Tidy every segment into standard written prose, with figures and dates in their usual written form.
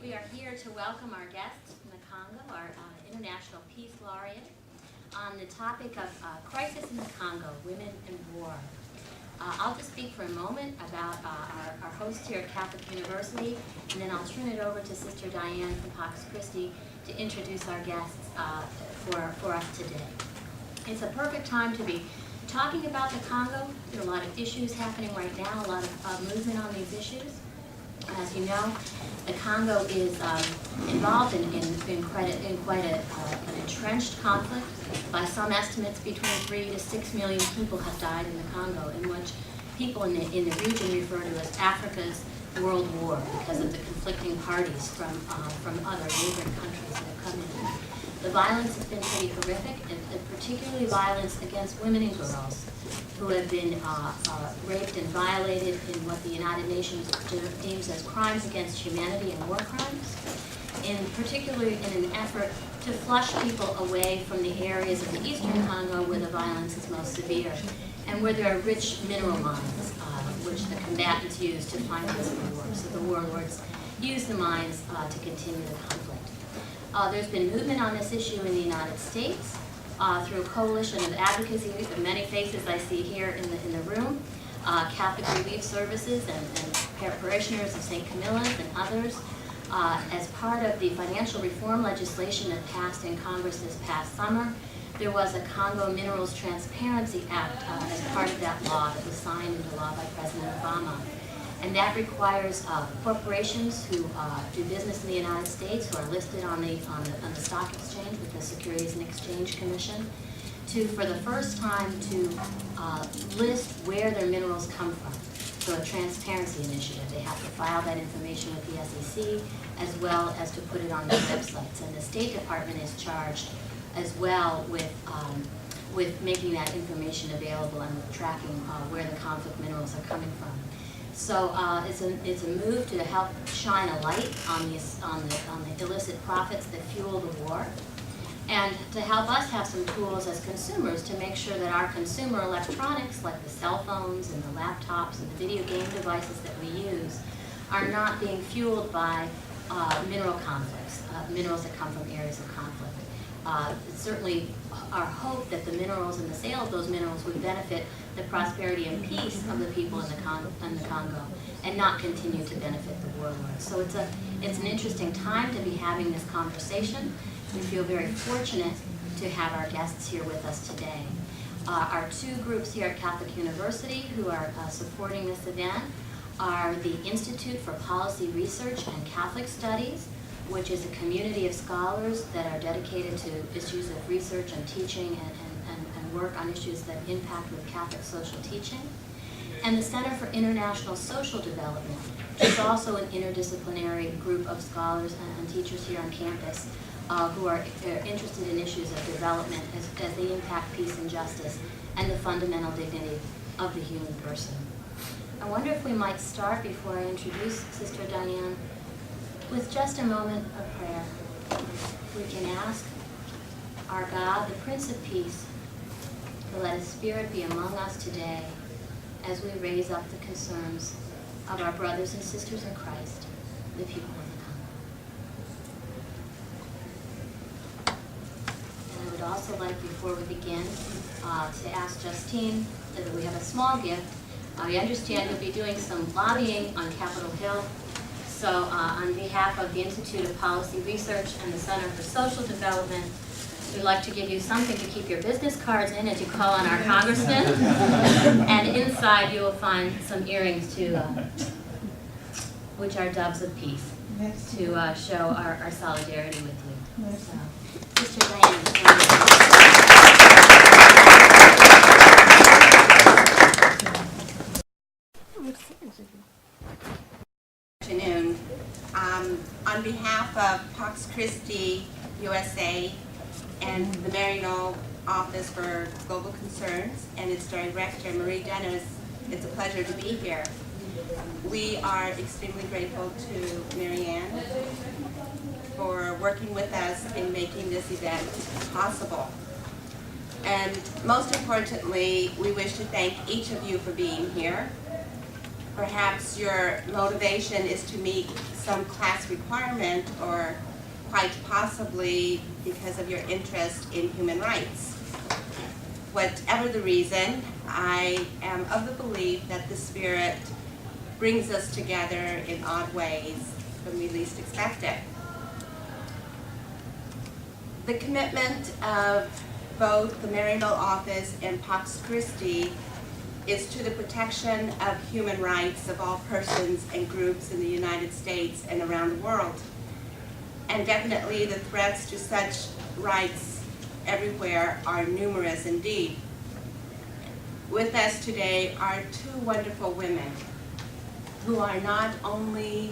We are here to welcome our guests from the Congo, our International Peace Laureate, on the topic of crisis in the Congo, women and war. I'll just speak for a moment about our host here at Catholic University, and then I'll turn it over to Sister Diane from Pax Christi to introduce our guests for us today. It's a perfect time to be talking about the Congo. There are a lot of issues happening right now, a lot of movement on these issues. As you know, the Congo is involved in quite an entrenched conflict. By some estimates, between 3 to 6 million people have died in the Congo, in which people in the region refer to as Africa's World War because of the conflicting parties from other neighboring countries that have come in. The violence has been pretty horrific, and particularly violence against women and girls who have been raped and violated in what the United Nations deems as crimes against humanity and war crimes, particularly in an effort to flush people away from the areas of the eastern Congo where the violence is most severe and where there are rich mineral mines, which the combatants use to finance the war. So the warlords use the mines to continue the conflict. There's been movement on this issue in the United States through a coalition of advocacy, many faces I see here in the room, Catholic Relief Services and parishioners of St. Camilla's and others. As part of the financial reform legislation that passed in Congress this past summer, there was a Congo Minerals Transparency Act as part of that law that was signed into law by President Obama. And that requires corporations who do business in the United States, who are listed on the stock exchange with the Securities and Exchange Commission, to, for the first time, to list where their minerals come from. So a transparency initiative. They have to file that information with the SEC, as well as to put it on their websites. And the State Department is charged as well with making that information available and with tracking where the conflict minerals are coming from. So it's a move to help shine a light on the illicit profits that fuel the war, and to help us have some tools as consumers to make sure that our consumer electronics, like the cell phones and the laptops and the video game devices that we use, are not being fueled by mineral conflicts, minerals that come from areas of conflict. It's certainly our hope that the minerals and the sale of those minerals would benefit the prosperity and peace of the people in the Congo, and not continue to benefit the warlords. So it's an interesting time to be having this conversation. We feel very fortunate to have our guests here with us today. Our two groups here at Catholic University who are supporting this event are the Institute for Policy Research and Catholic Studies, which is a community of scholars that are dedicated to issues of research and teaching and work on issues that impact with Catholic social teaching, and the Center for International Social Development, which is also an interdisciplinary group of scholars and teachers here on campus who are interested in issues of development as they impact peace and justice and the fundamental dignity of the human person. I wonder if we might start, before I introduce Sister Diane, with just a moment of prayer. We can ask our God, the Prince of Peace, to let His Spirit be among us today as we raise up the concerns of our brothers and sisters in Christ, the people of the Congo. And I would also like, before we begin, to ask Justine that we have a small gift. We understand you'll be doing some lobbying on Capitol Hill. So on behalf of the Institute of Policy Research and the Center for Social Development, we'd like to give you something to keep your business cards in as you call on our congressman. And inside you will find some earrings which are doves of peace, to show our solidarity with you. So, Sister Diane. Afternoon. On behalf of Pax Christi USA and the Maryknoll Office for Global Concerns and its director, Marie Dennis, it's a pleasure to be here. We are extremely grateful to Marianne for working with us in making this event possible. And most importantly, we wish to thank each of you for being here. perhaps your motivation is to meet some class requirement, or quite possibly because of your interest in human rights. Whatever the reason, I am of the belief that the Spirit brings us together in odd ways when we least expect it. The commitment of both the Maryknoll office and Pax Christi is to the protection of human rights of all persons and groups in the United States and around the world. And definitely the threats to such rights everywhere are numerous indeed. With us today are two wonderful women who are not only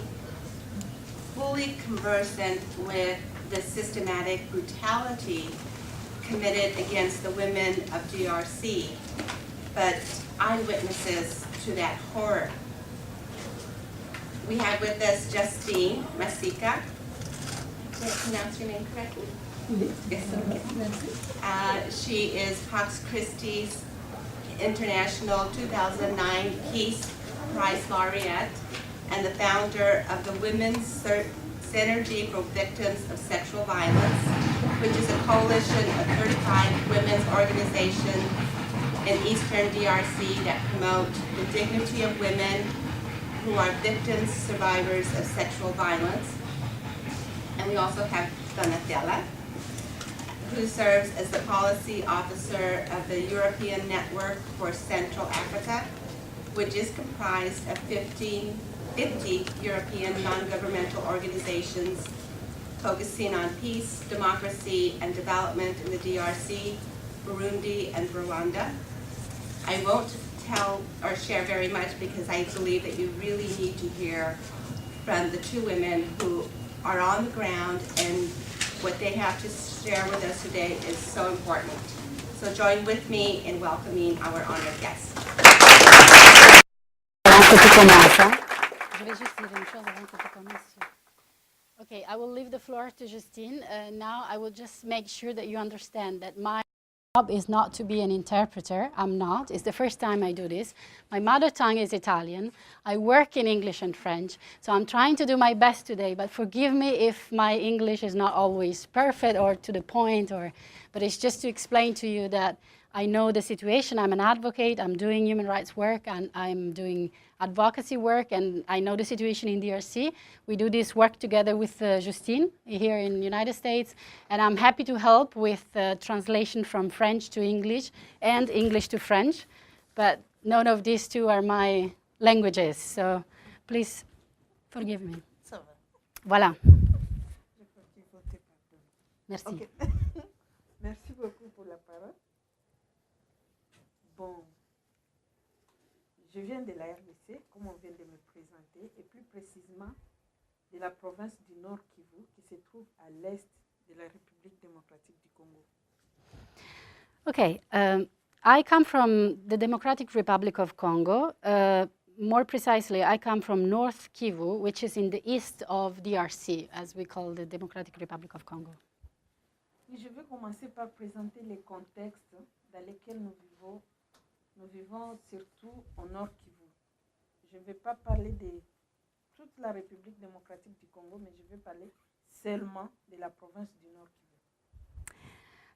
fully conversant with the systematic brutality committed against the women of DRC, but eyewitnesses to that horror. We have with us Justine Masika. Did I pronounce your name correctly? Yes, okay. She is Pax Christi's International 2009 Peace Prize Laureate and the founder of the Women's Synergy for Victims of Sexual Violence, which is a coalition of 35 women's organizations in Eastern DRC that promote the dignity of women who are victims, survivors of sexual violence. And we also have Donatella, who serves as the policy officer of the European Network for Central Africa, which is comprised of 50 European non-governmental organizations focusing on peace, democracy, and development in the DRC, Burundi, and Rwanda. I won't tell or share very much because I believe that you really need to hear from the two women who are on the ground, and what they have to share with us today is so important. So join with me in welcoming our honored guests. Je vais juste dire une chose avant que tu commences. Okay, I will leave the floor to Justine. Now I will just make sure that you understand that my job is not to be an interpreter. I'm not. It's the first time I do this. My mother tongue is Italian. I work in English and French, so I'm trying to do my best today, but forgive me if my English is not always perfect or to the point, but it's just to explain to you that I know the situation. I'm an advocate. I'm doing human rights work, and I'm doing advocacy work, and I know the situation in DRC. We do this work together with Justine here in the United States, and I'm happy to help with translation from French to English and English to French, but none of these two are my languages, so please forgive me. Voilà. Merci. Okay. Merci beaucoup pour la parole. Bon, je viens de la RDC, comme on vient de me présenter, et plus précisément de la province du Nord Kivu, qui se trouve à l'est de la République démocratique du Congo. Okay, I come from the Democratic Republic of Congo. More precisely, I come from North Kivu, which is in the east of DRC, as we call the Democratic Republic of Congo. Et je vais commencer par présenter les contextes dans lesquels nous vivons. Nous vivons surtout au Nord Kivu. Je ne vais pas parler de toute la République démocratique du Congo, mais je vais parler seulement de la province du Nord Kivu.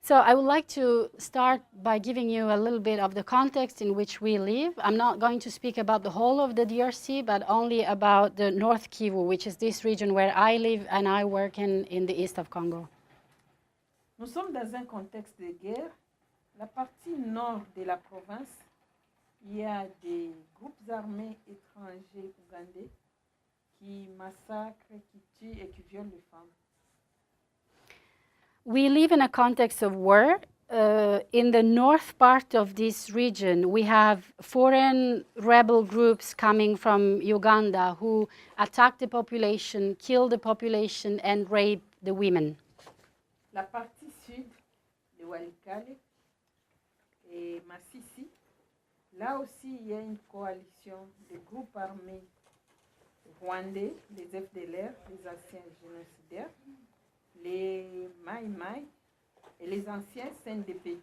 So I would like to start by giving you a little bit of the context in which we live. I'm not going to speak about the whole of the DRC, but only about the North Kivu, which is this region where I live and I work in the east of Congo. Nous sommes dans un contexte de guerre. La partie nord de la province, il y a des groupes armés étrangers ougandais qui massacrent, qui tuent et qui violent les femmes. We live in a context of war. In the north part of this region, we have foreign rebel groups coming from Uganda who attack the population, kill the population, and rape the women. La partie sud de Walikale et Masisi, là aussi il y a une coalition de groupes armés rwandais, les FDLR, les anciens génocidaires, les Mai Mai et les anciens CNDP.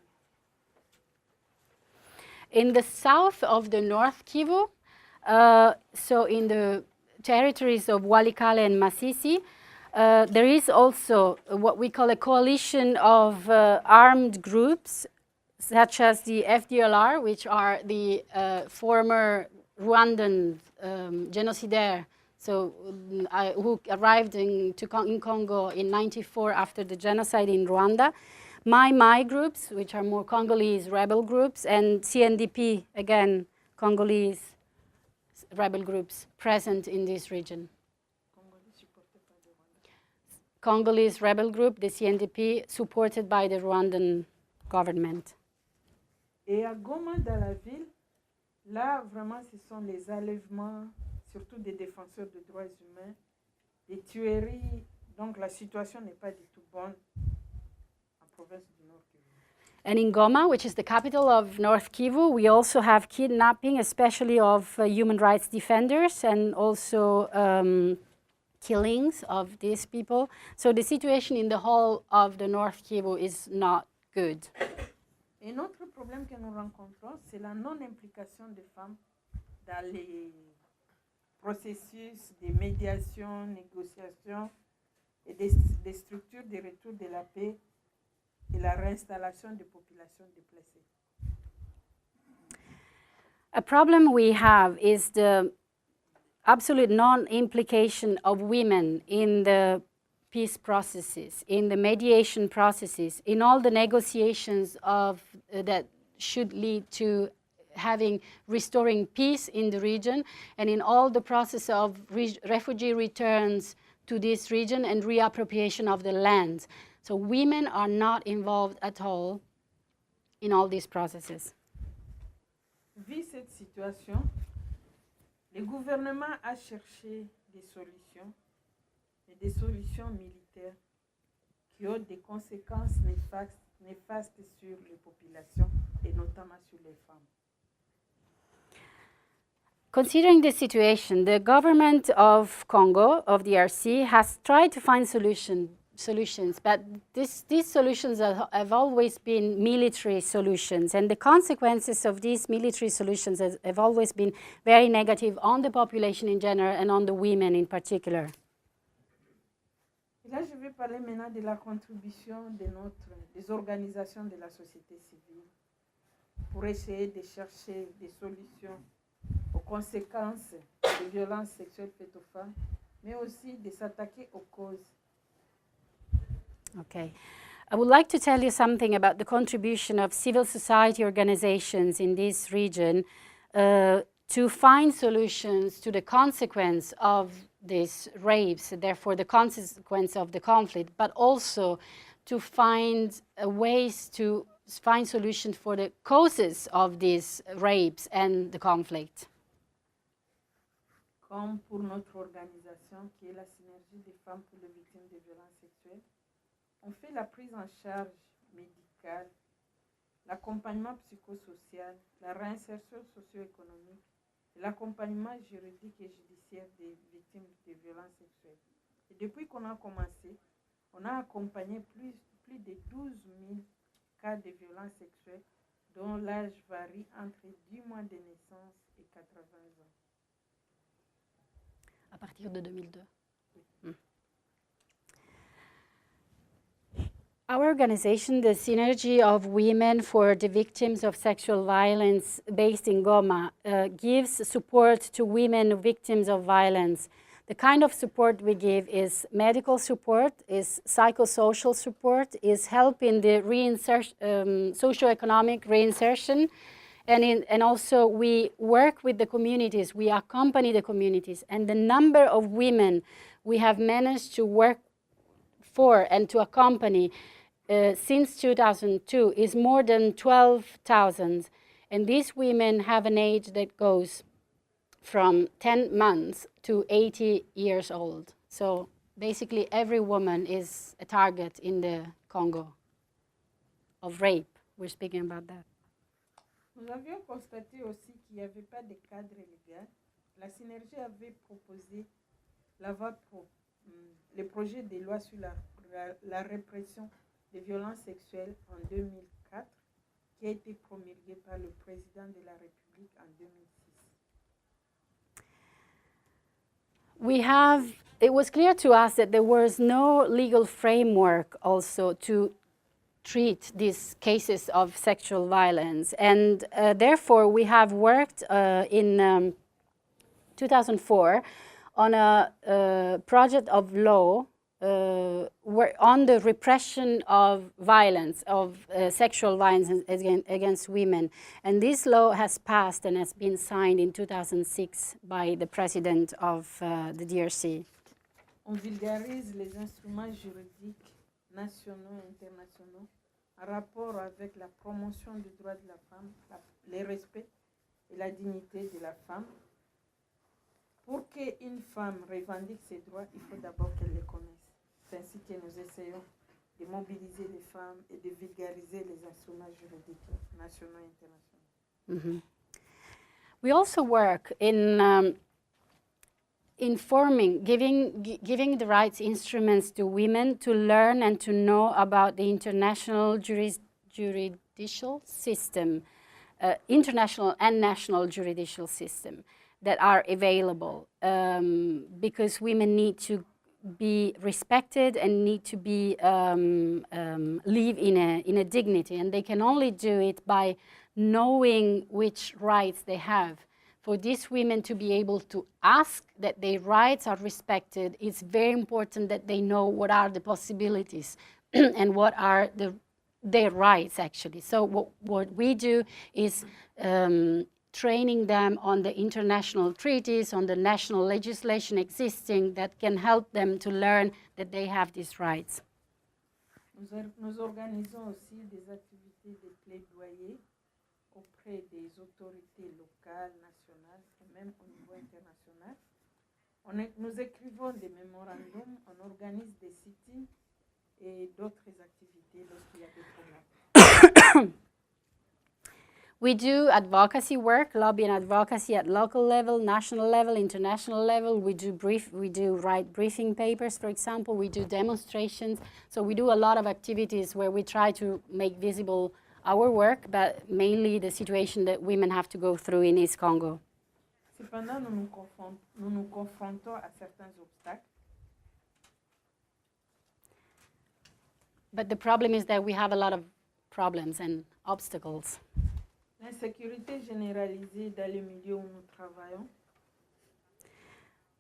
In the south of the North Kivu, So in the territories of Walikale and Masisi, there is also what we call a coalition of armed groups, such as the FDLR, which are the former Rwandan genocidaire, so who arrived in Congo in '94 after the genocide in Rwanda. My groups, which are more Congolese rebel groups, and CNDP, again, Congolese rebel groups present in this region. Congolese rebel group, the CNDP, supported by the Rwandan government. Et à Goma, dans la ville, là, vraiment, ce sont les enlèvements, surtout des défenseurs des droits humains, des tueries. Donc, la situation n'est pas du tout bonne en province du Nord Kivu. And in Goma, which is the capital of North Kivu, we also have kidnapping, especially of human rights defenders, and also killings of these people. So the situation in the whole of the North Kivu is not good. Un autre problème que nous rencontrons, c'est la non-implication des femmes dans les processus de médiation, négociation et des structures de retour de la paix et la réinstallation des populations déplacées. A problem we have is the absolute non-implication of women in the peace processes, in the mediation processes, in all the negotiations of that should lead to restoring peace in the region, and in all the process of refugee returns to this region and reappropriation of the lands. So women are not involved at all in all these processes. Vu cette situation, le gouvernement a cherché des solutions, et des solutions militaires qui ont des conséquences néfastes sur les populations et notamment sur les femmes. Considering this situation, the government of Congo, of the DRC, has tried to find solutions, but these solutions have always been military solutions, and the consequences of these military solutions have always been very negative on the population in general and on the women in particular. Et là, je vais parler maintenant de la contribution des organisations de la société civile pour essayer de chercher des solutions aux conséquences des violences sexuelles faites aux femmes, mais aussi de s'attaquer aux causes. Okay. I would like to tell you something about the contribution of civil society organizations in this region to find solutions to the consequence of these rapes, therefore the consequence of the conflict, but also to find ways to find solutions for the causes of these rapes and the conflict. Comme pour notre organisation qui est la synergie des femmes pour les victimes de violences sexuelles, on fait la prise en charge médicale, l'accompagnement psychosocial, la réinsertion socio-économique, et l'accompagnement juridique et judiciaire des victimes de violences sexuelles. Et depuis qu'on a commencé, on a accompagné plus de 12 000 cas de violences sexuelles dont l'âge varie entre 10 mois de naissance et 80 ans. À partir de 2002. Our organization, the Synergy of Women for the Victims of Sexual Violence, based in Goma, gives support to women victims of violence. The kind of support we give is medical support, is psychosocial support, is help in the socioeconomic reinsertion, and also we work with the communities, we accompany the communities, and the number of women we have managed to work for and to accompany since 2002 is more than 12,000, and these women have an age that goes from 10 months to 80 years old. So basically every woman is a target in the Congo of rape. We're speaking about that. Nous avions constaté aussi qu'il n'y avait pas de cadre légal. La Synergie avait proposé le projet de loi sur la répression des violences sexuelles en 2004, qui a été promulgué par le président de la République en 2006. It was clear to us that there was no legal framework also to treat these cases of sexual violence. And therefore, we have worked in 2004 on a project of law on the repression of violence, of sexual violence against women. And this law has passed and has been signed in 2006 by the president of the DRC. On vulgarise les instruments juridiques nationaux et internationaux en rapport avec la promotion des droits de la femme, le respect et la dignité de la femme. Pour qu'une femme revendique ses droits, il faut d'abord qu'elle les connaisse. C'est ainsi que nous essayons de mobiliser les femmes et de vulgariser les instruments juridiques nationaux et internationaux. Mm-hmm. We also work in informing, giving the rights instruments to women to learn and to know about the international judicial system, international and national judicial system that are available, because women need to be respected and need to be live in a dignity, and they can only do it by knowing which rights they have. For these women to be able to ask that their rights are respected, it's very important that they know what are the possibilities and what are their rights, actually. So what we do is training them on the international treaties, on the national legislation existing that can help them to learn that they have these rights. Nous organisons aussi des activités de plaidoyer auprès des autorités locales, nationales et même au niveau international. Nous écrivons des mémorandums, on organise des sit-ins et d'autres activités lorsqu'il y a des problèmes. We do advocacy work, lobby and advocacy at local level, national level, international level. We do write briefing papers, for example. We do demonstrations. So we do a lot of activities where we try to make visible our work, but mainly the situation that women have to go through in East Congo. Cependant, nous nous confrontons à certains obstacles. But the problem is that we have a lot of problems and obstacles. L'insécurité généralisée dans les milieux où nous travaillons.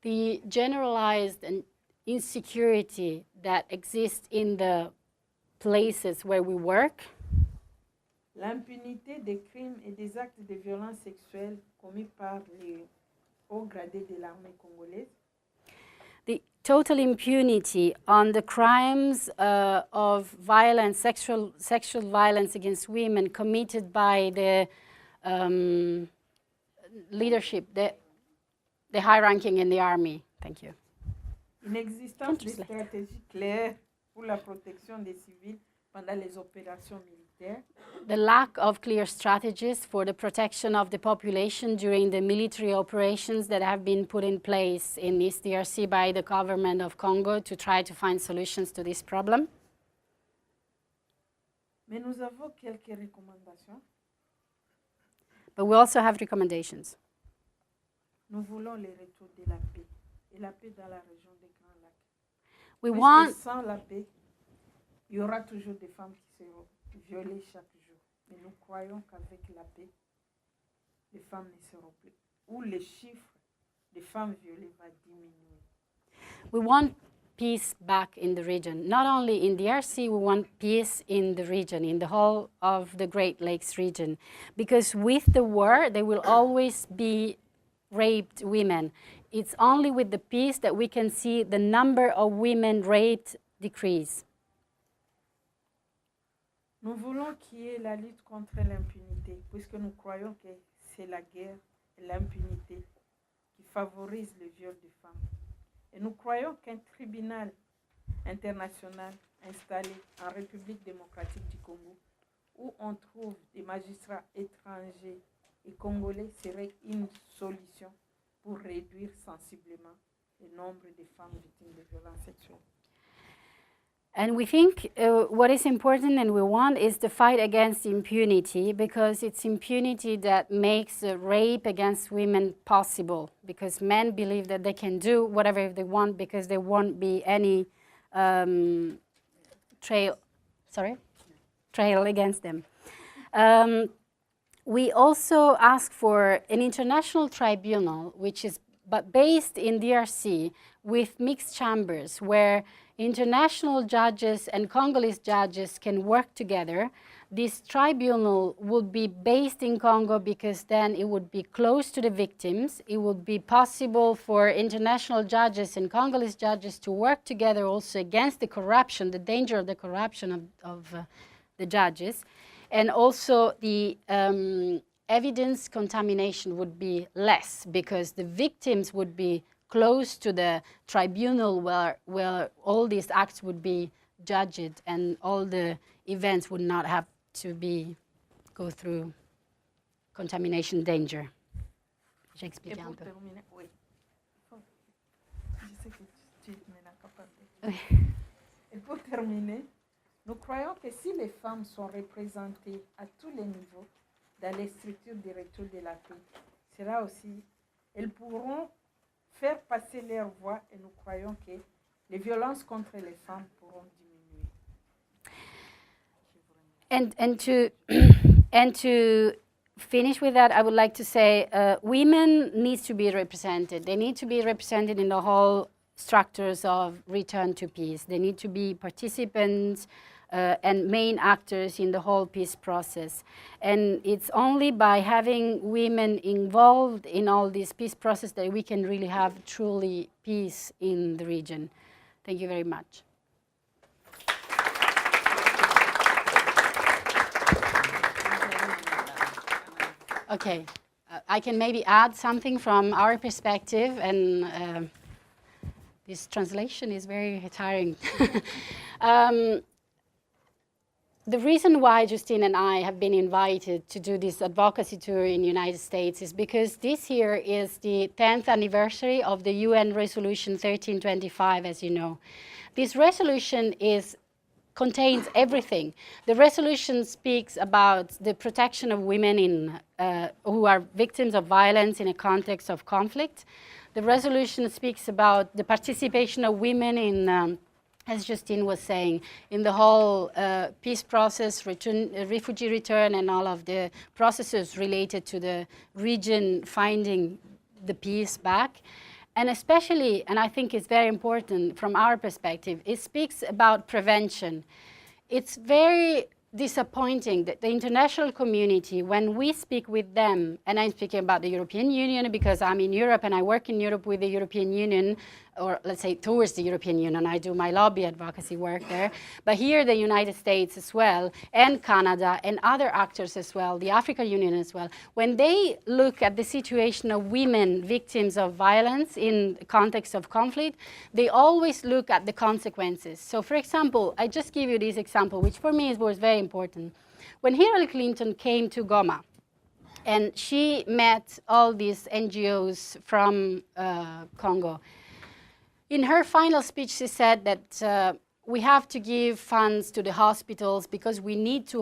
The generalized insecurity that exists in the places where we work. L'impunité des crimes et des actes de violence sexuelle commis par les hauts gradés de l'armée congolaise. The total impunity on the crimes of violence, sexual violence against women committed by the leadership, the high ranking in the army. Thank you. Inexistence de stratégies claires pour la protection des civils pendant les opérations militaires. The lack of clear strategies for the protection of the population during the military operations that have been put in place in East DRC by the government of Congo to try to find solutions to this problem. Mais nous avons quelques recommandations. But we also have recommendations. Nous voulons le retour de la paix et la paix dans la région des Grands Lacs. We Puisque want sans la paix, il y aura toujours des femmes qui seront violées chaque jour. Mais nous croyons qu'avec la paix, les femmes ne seront plus. Ou le chiffre de femmes violées va diminuer. We want peace back in the region. Not only in the DRC, we want peace in the region, in the whole of the Great Lakes region. Because with the war, there will always be raped women. It's only with the peace that we can see the number of women raped decrease. Nous voulons qu'il y ait la lutte contre l'impunité, puisque nous croyons que c'est la guerre et l'impunité qui favorisent le viol des femmes. Et nous croyons qu'un tribunal international installé en République démocratique du Congo, où on trouve des magistrats étrangers et congolais, serait une solution pour réduire sensiblement le nombre de femmes victimes de violences sexuelles. And we think what is important and we want is the fight against impunity, because it's impunity that makes rape against women possible, because men believe that they can do whatever they want because there won't be any trail against them. We also ask for an international tribunal, which is based in DRC with mixed chambers, where international judges and Congolese judges can work together. This tribunal would be based in Congo because then it would be close to the victims. It would be possible for international judges and Congolese judges to work together also against the corruption, the danger of the corruption of the judges. And also the evidence contamination would be less because the victims would be close to the tribunal where all these acts would be judged and all the events would not have to go through contamination danger. J'ai expliqué un peu. Terminer, oui. Je sais que tu es maintenant capable. Et pour terminer, nous croyons que si les femmes sont représentées à tous les niveaux dans les structures de retour de la paix, sera aussi, elles pourront faire passer leur voix et nous croyons que les violences contre les femmes pourront diminuer. And to finish with that, I would like to say women need to be represented. They need to be represented in the whole structures of return to peace. They need to be participants and main actors in the whole peace process. And it's only by having women involved in all this peace process that we can really have truly peace in the region. Thank you very much. Okay, I can maybe add something from our perspective, and this translation is very tiring. The reason why Justine and I have been invited to do this advocacy tour in the United States is because this year is the 10th anniversary of the UN Resolution 1325, as you know. This resolution contains everything. The resolution speaks about the protection of women who are victims of violence in a context of conflict. The resolution speaks about the participation of women in as Justine was saying, in the whole peace process, refugee return, and all of the processes related to the region finding the peace back. And especially, and I think it's very important from our perspective, it speaks about prevention. It's very disappointing that the international community, when we speak with them, and I'm speaking about the European Union because I'm in Europe and I work in Europe with the European Union, or let's say towards the European Union, I do my lobby advocacy work there, but here the United States as well, and Canada, and other actors as well, the African Union as well, when they look at the situation of women victims of violence in the context of conflict, they always look at the consequences. So for example, I just give you this example, which for me was very important. When Hillary Clinton came to Goma, and she met all these NGOs from Congo, in her final speech, she said that we have to give funds to the hospitals because we need to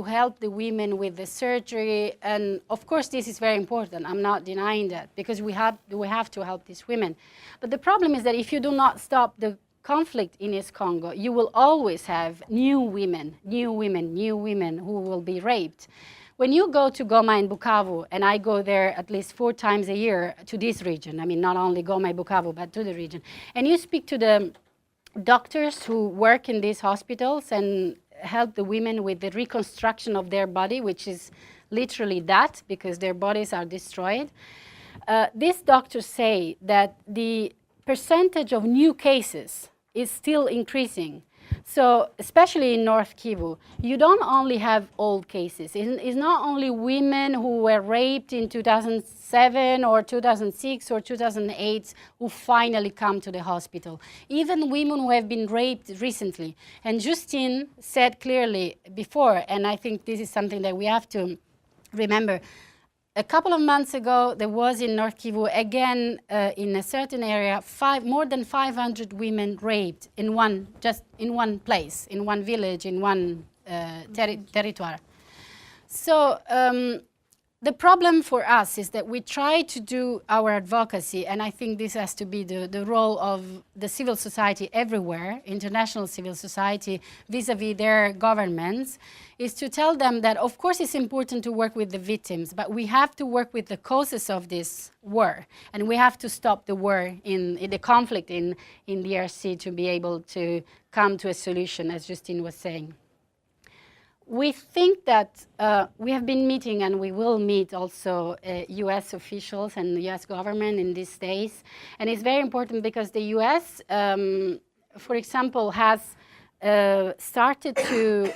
help the women with the surgery. And of course, this is very important. I'm not denying that because we have to help these women. But the problem is that if you do not stop the conflict in East Congo, you will always have new women who will be raped. When you go to Goma and Bukavu, and I go there at least 4 times a year to this region, I mean, not only Goma and Bukavu, but to the region, and you speak to the doctors who work in these hospitals and help the women with the reconstruction of their body, which is literally that, because their bodies are destroyed, these doctors say that the percentage of new cases is still increasing. So, especially in North Kivu, you don't only have old cases. It's not only women who were raped in 2007 or 2006 or 2008 who finally come to the hospital. Even women who have been raped recently. And Justine said clearly before, and I think this is something that we have to remember, a couple of months ago, there was in North Kivu, again, in a certain area, more than 500 women raped in one place, in one village, in one territory. So the problem for us is that we try to do our advocacy, and I think this has to be the role of the civil society everywhere, international civil society, vis-a-vis their governments, is to tell them that, of course, it's important to work with the victims, but we have to work with the causes of this war, and we have to stop the war, in the conflict in DRC, to be able to come to a solution, as Justine was saying. We think that we have been meeting, and we will meet also US officials and the US government in these days. And it's very important because the US, for example, has started to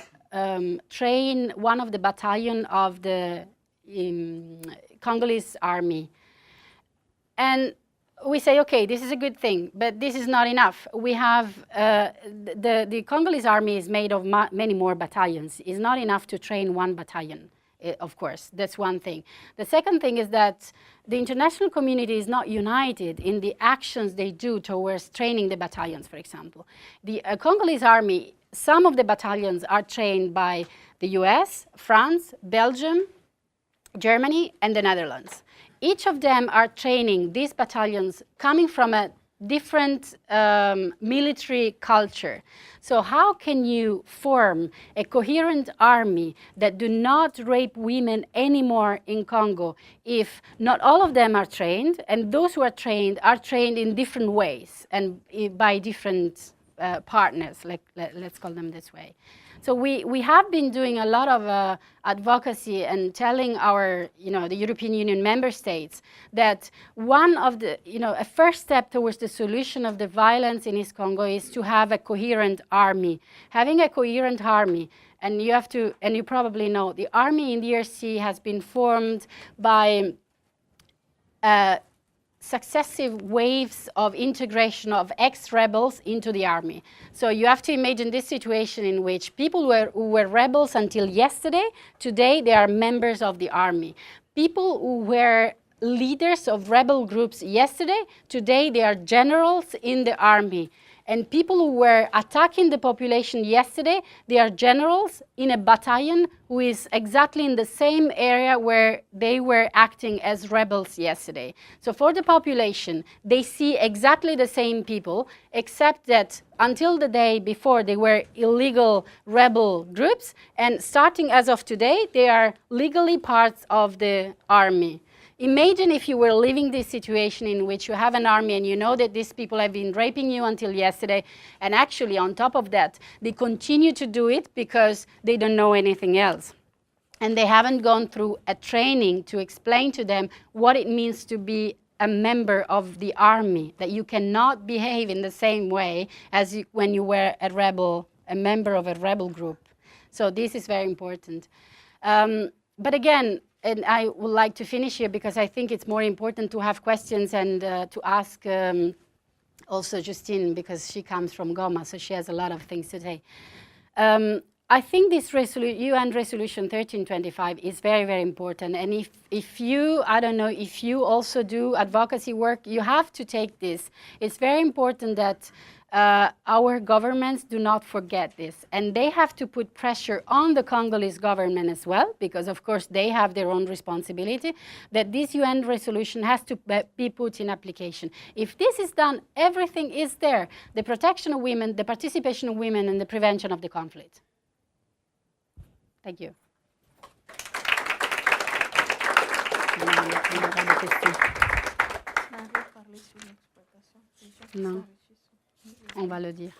train one of the battalion of the Congolese army. And we say, okay, this is a good thing, but this is not enough. We have, the Congolese army is made of many more battalions. It's not enough to train one battalion, of course. That's one thing. The second thing is that the international community is not united in the actions they do towards training the battalions, for example. The Congolese army, some of the battalions are trained by the US, France, Belgium, Germany, and the Netherlands. Each of them are training these battalions coming from a different military culture. So how can you form a coherent army that do not rape women anymore in Congo if not all of them are trained, and those who are trained in different ways and by different partners, let's call them this way. So we have been doing a lot of advocacy and telling our, the European Union member states that one of the, a first step towards the solution of the violence in East Congo is to have a coherent army. Having a coherent army, and you probably know, the army in DRC has been formed by successive waves of integration of ex-rebels into the army. So you have to imagine this situation in which people who were rebels until yesterday, today they are members of the army. People who were leaders of rebel groups yesterday, today they are generals in the army. And people who were attacking the population yesterday, they are generals in a battalion who is exactly in the same area where they were acting as rebels yesterday. So for the population, they see exactly the same people, except that until the day before they were illegal rebel groups, and starting as of today, they are legally parts of the army. Imagine if you were living this situation in which you have an army and you know that these people have been raping you until yesterday, and actually on top of that, they continue to do it because they don't know anything else. And they haven't gone through a training to explain to them what it means to be a member of the army, that you cannot behave in the same way as when you were a member of a rebel group. So this is very important. But again, and I would like to finish here because I think it's more important to have questions and to ask also Justine, because she comes from Goma, so she has a lot of things to say. I think this UN Resolution 1325 is very, very important. And if you, I don't know, if you also do advocacy work, you have to take this. It's very important that our governments do not forget this. And they have to put pressure on the Congolese government as well, because of course they have their own responsibility, that this UN resolution has to be put in application. If this is done, everything is there. The protection of women, the participation of women, and the prevention of the conflict. Thank you. No. On va le dire.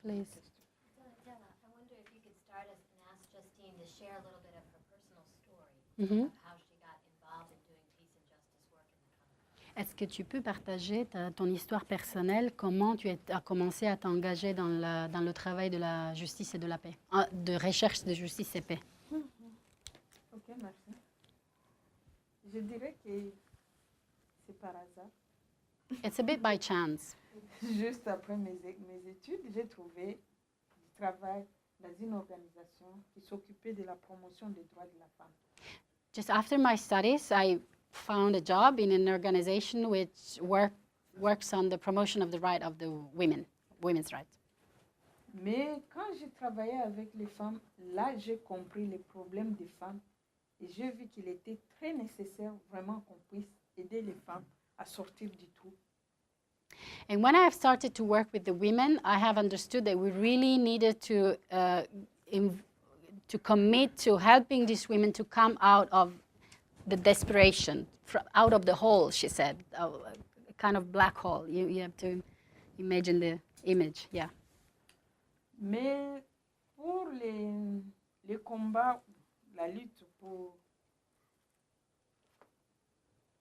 Please. Della, I wonder if you could start us and ask Justine to share a little bit of her personal story of how she got involved in doing peace and justice work in the Congo. Est-ce que tu peux partager ton histoire personnelle, comment tu as commencé à t'engager dans le travail de la justice et de la paix, de recherche de justice et paix? Ok, merci. Je dirais que c'est par hasard. It's a bit by chance. Juste après mes études, j'ai trouvé du travail dans une organisation qui s'occupait de la promotion des droits de la femme. just after my studies, I found a job in an organization which works on the promotion of the right of the women's rights. Mais quand j'ai travaillé avec les femmes, là, j'ai compris les problèmes des femmes et j'ai vu qu'il était très nécessaire vraiment qu'on puisse aider les femmes à sortir du trou. And when I have started to work with the women, I have understood that we really needed to commit to helping these women to come out of the desperation, out of the hole, she said, a kind of black hole. You have to imagine the image, yeah. Mais pour les combats, la lutte pour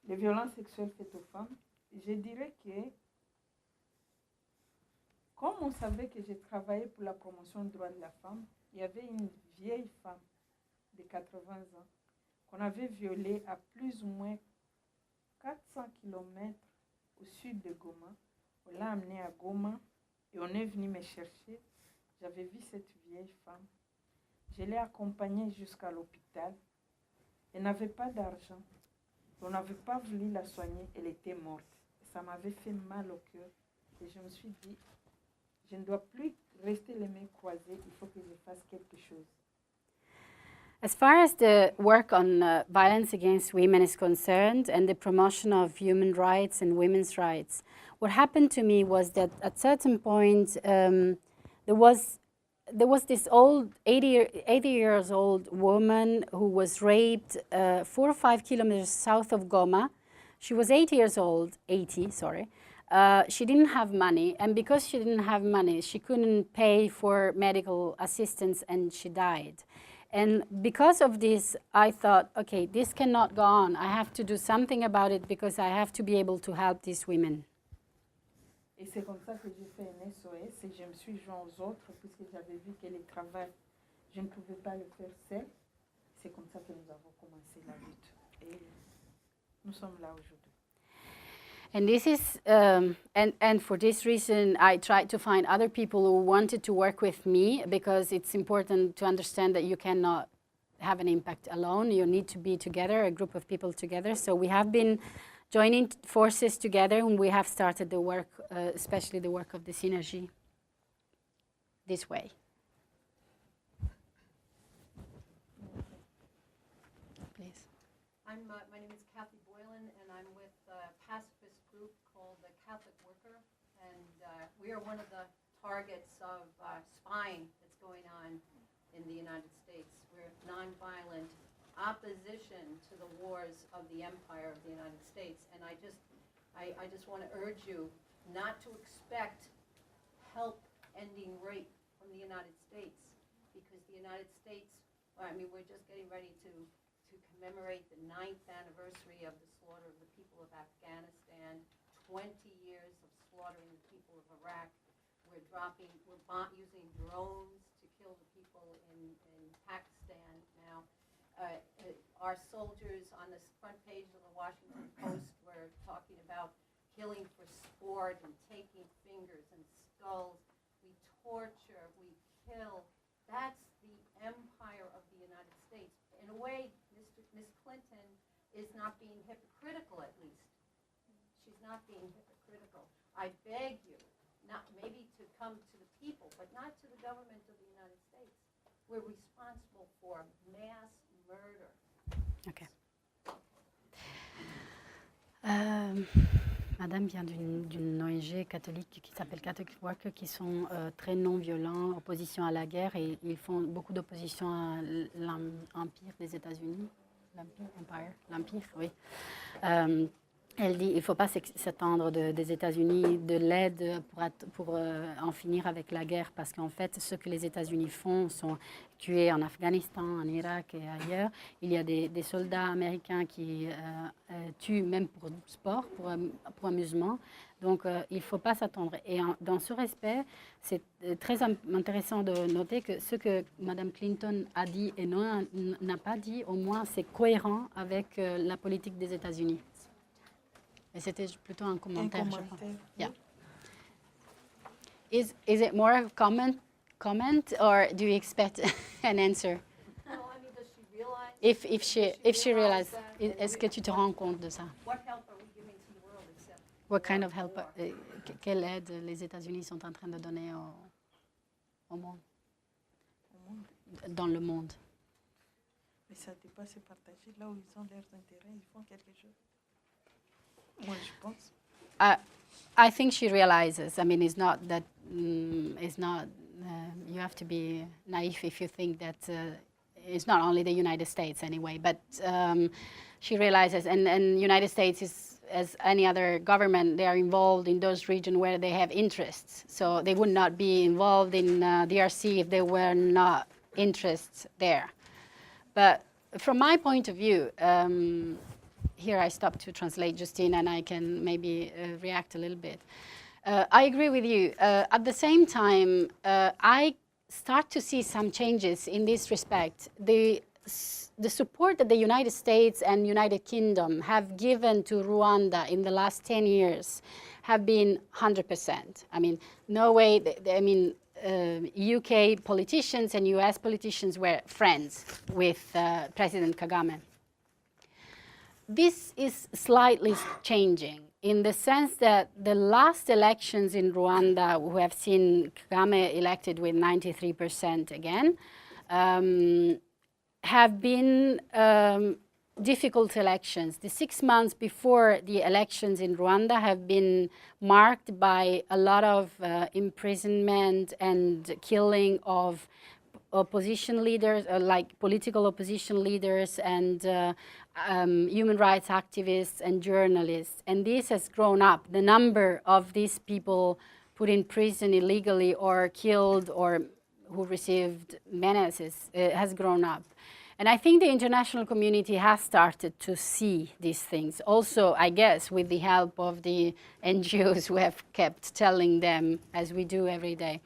les violences sexuelles faites aux femmes, je dirais que comme on savait que j'ai travaillé pour la promotion des droits de la femme, il y avait une vieille femme de 80 ans qu'on avait violée à plus ou moins 400 km au sud de Goma. On l'a amenée à Goma et on est venu me chercher. J'avais vu cette vieille femme. Je l'ai accompagnée jusqu'à l'hôpital. Elle n'avait pas d'argent. On n'avait pas voulu la soigner. Elle était morte. Ça m'avait fait mal au cœur. Et je me suis dit, je ne dois plus rester les mains croisées. Il faut que je fasse quelque chose. As far as the work on violence against women is concerned and the promotion of human rights and women's rights, what happened to me was that at certain point there was this old 80 years old woman who was raped 4 or 5 kilometers south of Goma. She was 80 years old, she didn't have money, and because she didn't have money, she couldn't pay for medical assistance and she died. And because of this, I thought, okay, this cannot go on. I have to do something about it because I have to be able to help these women. Et c'est comme ça que j'ai fait un SOS et je me suis joint aux autres puisque j'avais vu que les travaux, je ne pouvais pas le faire seul. C'est comme ça que nous avons commencé la lutte. Et nous sommes là aujourd'hui. And this is, and for this reason, I tried to find other people who wanted to work with me because it's important to understand that you cannot have an impact alone. You need to be together, a group of people together. So we have been joining forces together and we have started the work, especially the work of the synergy, this way. Please. My name is Kathy Boylan, and I'm with a pacifist group called the Catholic Worker, and we are one of the targets of spying that's going on in the United States. We're nonviolent opposition to the wars of the empire of the United States, and I just want to urge you not to expect help ending rape from the United States, because the United States, we're just getting ready to commemorate the 9th anniversary of the slaughter of the people of Afghanistan, 20 years of slaughtering the people of Iraq. We're using drones to kill the people in Pakistan now. Our soldiers on the front page of the Washington Post were talking about killing for sport and taking fingers and skulls. We torture, we kill. That's the empire of the United States. In a way, Ms. Clinton is not being hypocritical, at least. She's not being hypocritical. I beg you, not maybe to come to the people, but not to the government of the United States. We're responsible for mass murder. Okay. Madame vient d'une ONG catholique qui s'appelle Catholic Worker, qui sont très non-violents, opposition à la guerre, et ils font beaucoup d'opposition à l'Empire des États-Unis. L'Empire, oui. Elle dit qu'il ne faut pas s'attendre des États-Unis de l'aide pour en finir avec la guerre, parce qu'en fait, ce que les États-Unis font sont tués en Afghanistan, en Irak et ailleurs. Il y a des soldats américains qui tuent même pour sport, pour amusement. Donc, il ne faut pas s'attendre. Et dans ce respect, c'est très intéressant de noter que ce que Mme Clinton a dit et n'a pas dit, au moins, c'est cohérent avec la politique des États-Unis. Et c'était plutôt un commentaire, je pense. Yeah. Is it more a comment or do you expect an answer? No, does she realize if she realizes, est-ce que tu te rends compte de ça? What help are we giving to the world except What kind of help, quelle aide les États-Unis sont en train de donner au monde, dans le monde? Mais ça dépasse et partager. Là où ils ont leurs intérêts, ils font quelque chose. Moi, je pense. I think she realizes. I mean, it's not that. It's not. You have to be naive if you think that it's not only the United States anyway. But she realizes, and United States is, as any other government, they are involved in those regions where they have interests. So they would not be involved in DRC if there were not interests there. But from my point of view, here I stop to translate, Justine, and I can maybe react a little bit. I agree with you. At the same time, I start to see some changes in this respect. The support that the United States and United Kingdom have given to Rwanda in the last 10 years have been 100%. I mean, no way, UK politicians and US politicians were friends with President Kagame. This is slightly changing in the sense that the last elections in Rwanda, who have seen Kagame elected with 93% again, have been difficult elections. The 6 months before the elections in Rwanda have been marked by a lot of imprisonment and killing of opposition leaders, like political opposition leaders and human rights activists and journalists. And this has grown up. The number of these people put in prison illegally or killed or who received menaces has grown up. And I think the international community has started to see these things. Also, I guess, with the help of the NGOs who have kept telling them, as we do every day.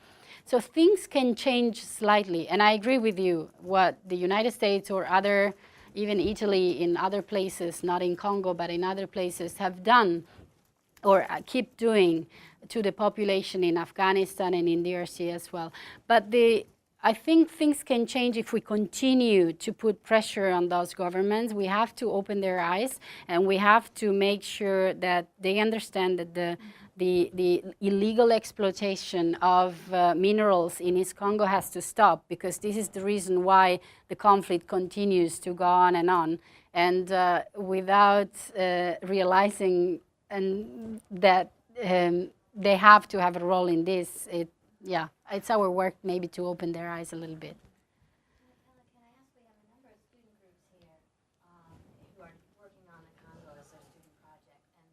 So things can change slightly. And I agree with you, what the United States or other, even Italy in other places, not in Congo, but in other places, have done or keep doing to the population in Afghanistan and in DRC as well. But I think things can change if we continue to put pressure on those governments. We have to open their eyes, and we have to make sure that they understand that the illegal exploitation of minerals in East Congo has to stop, because this is the reason why the conflict continues to go on. And without realizing that they have to have a role in this, it's our work maybe to open their eyes a little bit. Can I ask, we have a number of student groups here who are working on the Congo as their student project, and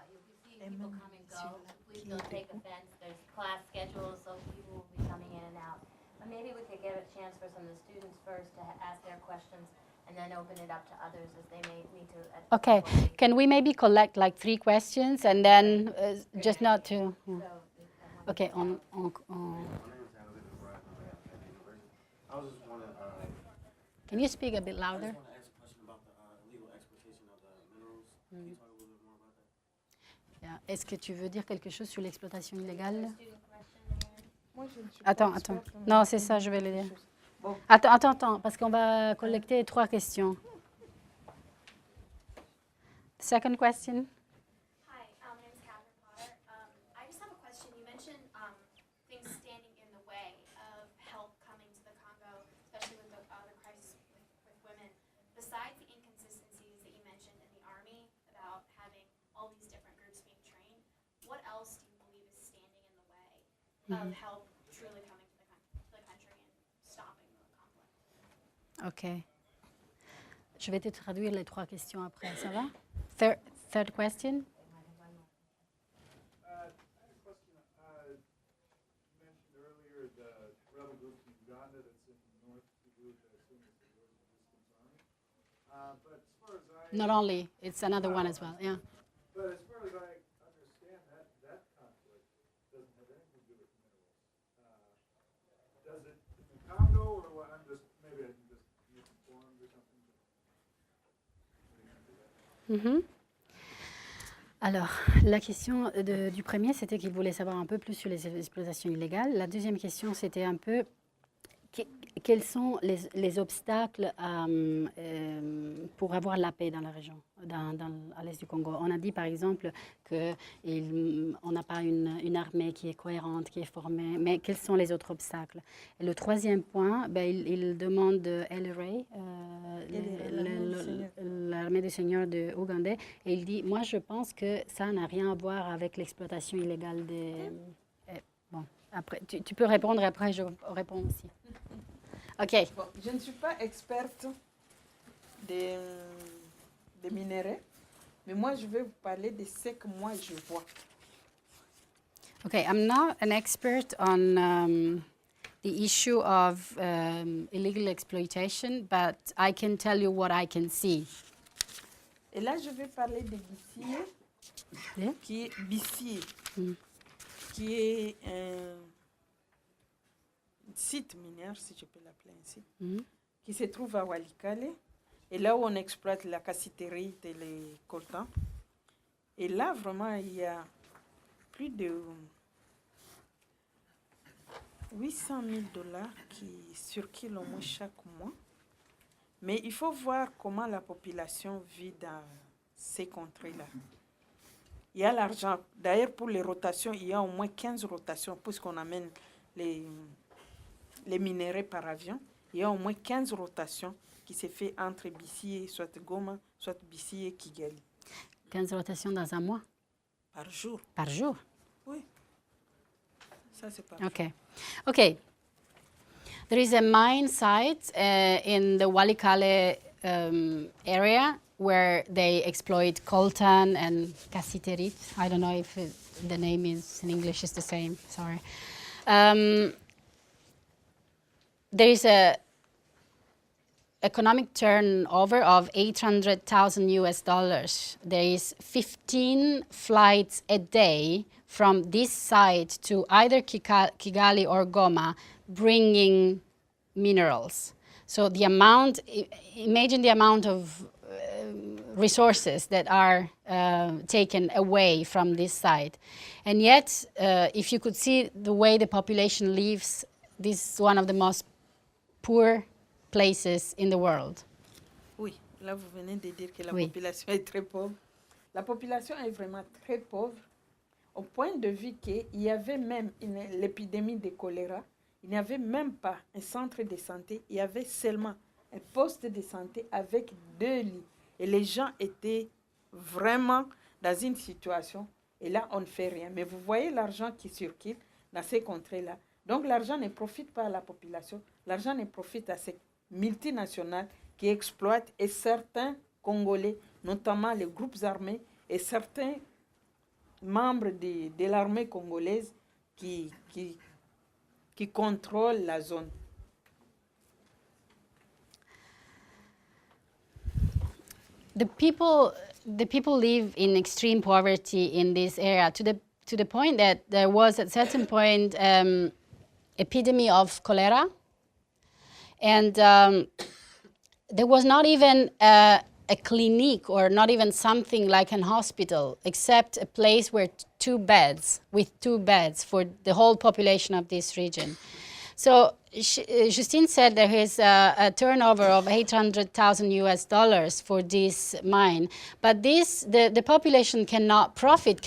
you'll be seeing people come and go. Please don't take offense. There's class schedules, so people will be coming in and out. But maybe we could give a chance for some of the students first to ask their questions, and then open it up to others as they may need to. Okay, can we maybe collect like 3 questions and then just not to... Okay, on. Can you speak a bit louder? I just want to ask a question about the illegal exploitation of the minerals. Can you talk a little bit more about that? Yeah. Est-ce que tu veux dire quelque chose sur l'exploitation illégale? Moi, je ne suis pas Attends. experte en Non, c'est ça, je vais le dire. Bon. Attends, parce qu'on va collecter 3 questions. Second question. Hi, my name is Catherine Potter. I just have a question. You mentioned things standing in the way of help coming to the Congo, especially with the crisis with women. Besides the inconsistencies that you mentioned in the army about having all these different groups being trained, what else do you believe is standing in the way of help truly coming to the country and stopping the conflict? Ok. Je vais te traduire les 3 questions après, ça va? Third question. I had a question. You mentioned earlier the rebel group in Uganda that's in the north, the group that I assume is the Lord's Resistance Army. But as far as Not only, it's another one as well, yeah. But as far as I understand, that conflict doesn't have anything to do with minerals. Does it in the Congo, or what? Maybe I can just misinformed or something. Alors, la question du premier, c'était qu'il voulait savoir un peu plus sur les exploitations illégales. La deuxième question, c'était un peu Quels sont les obstacles pour avoir la paix dans la région, à l'est du Congo? On a dit par exemple qu'on n'a pas une armée qui est cohérente, qui est formée, mais quels sont les autres obstacles? Et le troisième point, il demande LRA, l'armée du Seigneur de Ougandais, et il dit, moi je pense que ça n'a rien à voir avec l'exploitation illégale des... Bon, après, tu peux répondre et après je réponds aussi. OK. Bon, je ne suis pas experte des minéraux, mais moi je vais vous parler de ce que moi je vois. Okay, I'm not an expert on the issue of illegal exploitation, but I can tell you what I can see. Et là je vais parler de Bissier, Yeah? qui est Bissier, Mm. qui est un site minière, si je peux l'appeler ainsi, qui se trouve à Walikale, et là où on exploite la cassiterite et les coltans. Et là, vraiment, il y a plus de 800 000 $ qui circulent au moins chaque mois. Mais il faut voir comment la population vit dans ces contrées-là. Il y a l'argent. D'ailleurs, pour les rotations, il y a au moins 15 rotations, puisqu'on amène les minéraux par avion. Il y a au moins 15 rotations qui se fait entre Bissier, soit Goma, soit Bissier et Kigali. 15 rotations dans un mois? Par jour. Par jour? Oui. Ça, c'est par Okay. Okay. There is a mine site in the Walikale area where they exploit coltan and cassiterite. I don't know if the name is in English is the same. Sorry. There is a economic turnover of $800,000. There is 15 flights a day from this site to either Kigali or Goma, bringing minerals. So the amount, imagine the amount of resources that are taken away from this site. And yet, if you could see the way the population lives, this is one of the most poor places in the world. Oui, là vous venez de dire que la Oui. population est très pauvre. La population est vraiment très pauvre, au point de vue qu'il y avait même l'épidémie de choléra, il n'y avait même pas un centre de santé, il y avait seulement un poste de santé avec 2 lits. Et les gens étaient vraiment dans une situation, et là on ne fait rien. Mais vous voyez l'argent qui circule dans ces contrées-là. Donc l'argent ne profite pas à la population, l'argent ne profite à ces multinationales qui exploitent, et certains Congolais, notamment les groupes armés et certains membres de l'armée congolaise qui contrôlent la zone. The people live in extreme poverty in this area to the point that there was at certain point epidemic of cholera, and there was not even a clinic or not even something like an hospital, except a place where with two beds for the whole population of this region. So Justine said there is a turnover of $800,000 for this mine, but the population cannot profit,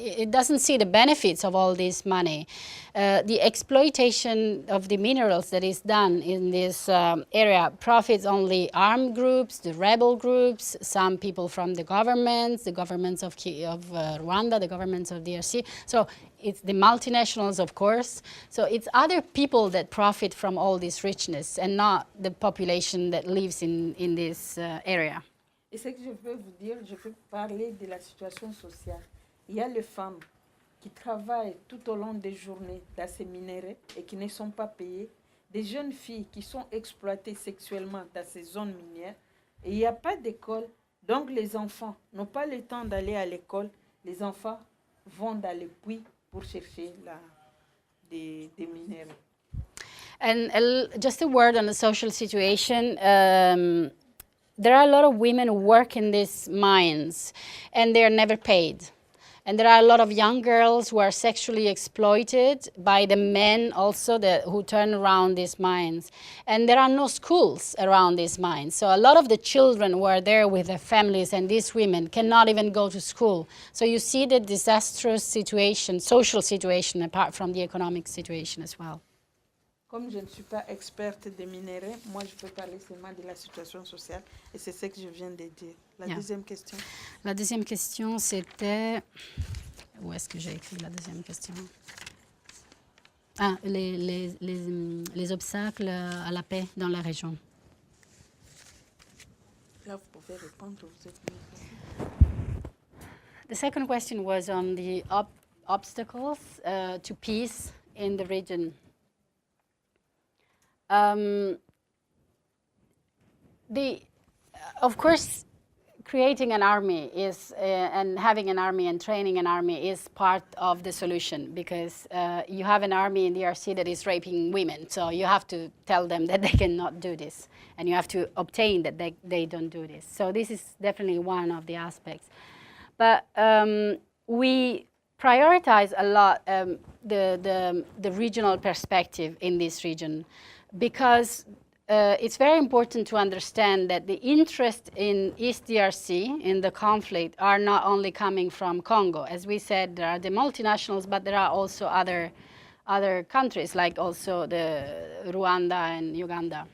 it doesn't see the benefits of all this money. The exploitation of the minerals that is done in this area profits only armed groups, the rebel groups, some people from the governments of Rwanda, the governments of DRC. So it's the multinationals, of course. So it's other people that profit from all this richness and not the population that lives in this area. Et ce que je veux vous dire, je veux parler de la situation sociale. Il y a les femmes qui travaillent tout au long des journées dans ces minéraux et qui ne sont pas payées, des jeunes filles qui sont exploitées sexuellement dans ces zones minières, et il n'y a pas d'école, donc les enfants n'ont pas le temps d'aller à l'école, les enfants vont dans les puits pour chercher des minéraux. And just a word on the social situation. There are a lot of women who work in these mines, and they are never paid. And there are a lot of young girls who are sexually exploited by the men also who turn around these mines. And there are no schools around these mines. So a lot of the children who are there with their families and these women cannot even go to school. So you see the disastrous situation, social situation, apart from the economic situation as well. Comme je ne suis pas experte des minéraux, moi je peux parler seulement de la situation sociale et c'est ce que je viens de dire. La deuxième question. La deuxième question, c'était... Où est-ce que j'ai écrit la deuxième question? Ah, les obstacles à la paix dans la région. Là, vous pouvez répondre, vous êtes mieux. The second question was on the obstacles to peace in the region. Of course, creating an army is, and having an army and training an army is part of the solution, because you have an army in the DRC that is raping women, so you have to tell them that they cannot do this, and you have to obtain that they don't do this. So this is definitely one of the aspects. But we prioritize a lot the regional perspective in this region, because it's very important to understand that the interest in East DRC, in the conflict, are not only coming from Congo. As we said, there are the multinationals, but there are also other countries, like also the Rwanda and Uganda.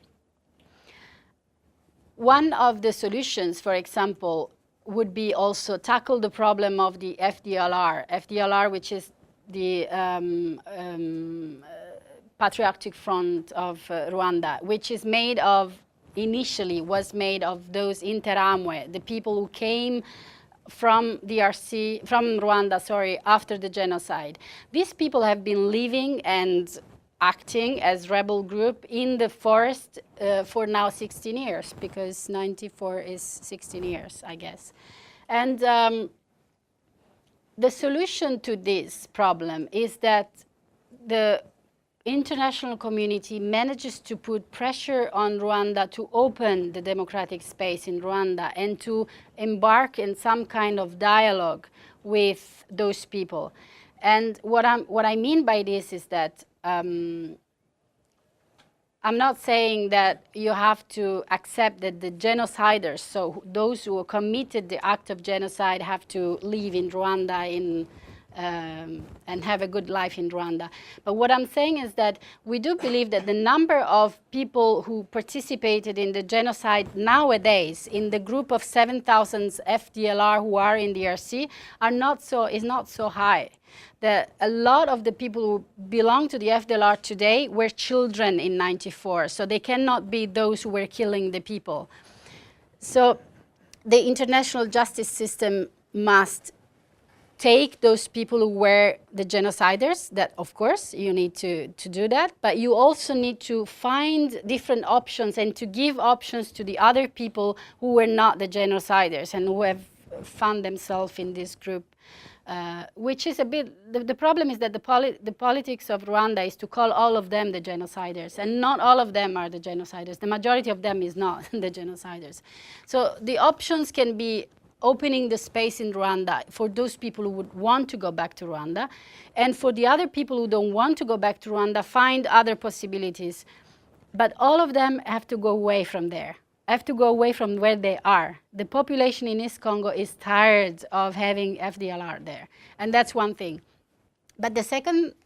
One of the solutions, for example, would be also tackle the problem of the FDLR, which is the Patriotic Front of Rwanda, which is initially was made of those Interamwe, the people who came from Rwanda, after the genocide. These people have been living and acting as rebel group in the forest for now 16 years, because 94 is 16 years, I guess. And the solution to this problem is that the international community manages to put pressure on Rwanda to open the democratic space in Rwanda and to embark in some kind of dialogue with those people. And what I mean by this is that I'm not saying that you have to accept that the genociders, so those who committed the act of genocide, have to live in Rwanda and have a good life in Rwanda. But what I'm saying is that we do believe that the number of people who participated in the genocide nowadays, in the group of 7,000 FDLR who are in the DRC, is not so high. A lot of the people who belong to the FDLR today were children in 94, so they cannot be those who were killing the people. So the international justice system must take those people who were the genociders. That, of course, you need to do that, but you also need to find different options and to give options to the other people who were not the genociders and who have found themselves in this group. Which is a bit, the problem is that the politics of Rwanda is to call all of them the genociders, and not all of them are the genociders. The majority of them is not the genociders. So the options can be opening the space in Rwanda for those people who would want to go back to Rwanda, and for the other people who don't want to go back to Rwanda, find other possibilities. But all of them have to go away from there, have to go away from where they are. The population in East Congo is tired of having FDLR there, and that's one thing. But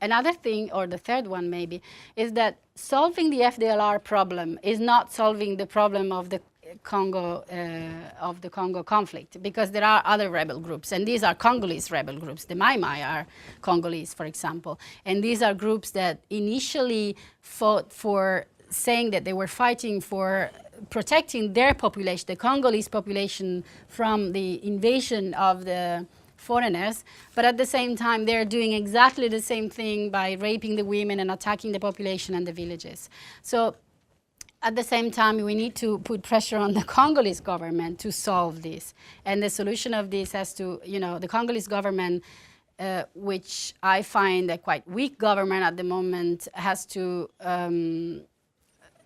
another thing, or the third one maybe, is that solving the FDLR problem is not solving the problem of the Congo conflict, because there are other rebel groups, and these are Congolese rebel groups. The Mai Mai are Congolese, for example, and these are groups that initially fought for saying that they were fighting for protecting their population, the Congolese population, from the invasion of the foreigners, but at the same time they're doing exactly the same thing by raping the women and attacking the population and the villages. So at the same time, we need to put pressure on the Congolese government to solve this. And the solution of this has to, the Congolese government, which I find a quite weak government at the moment, has to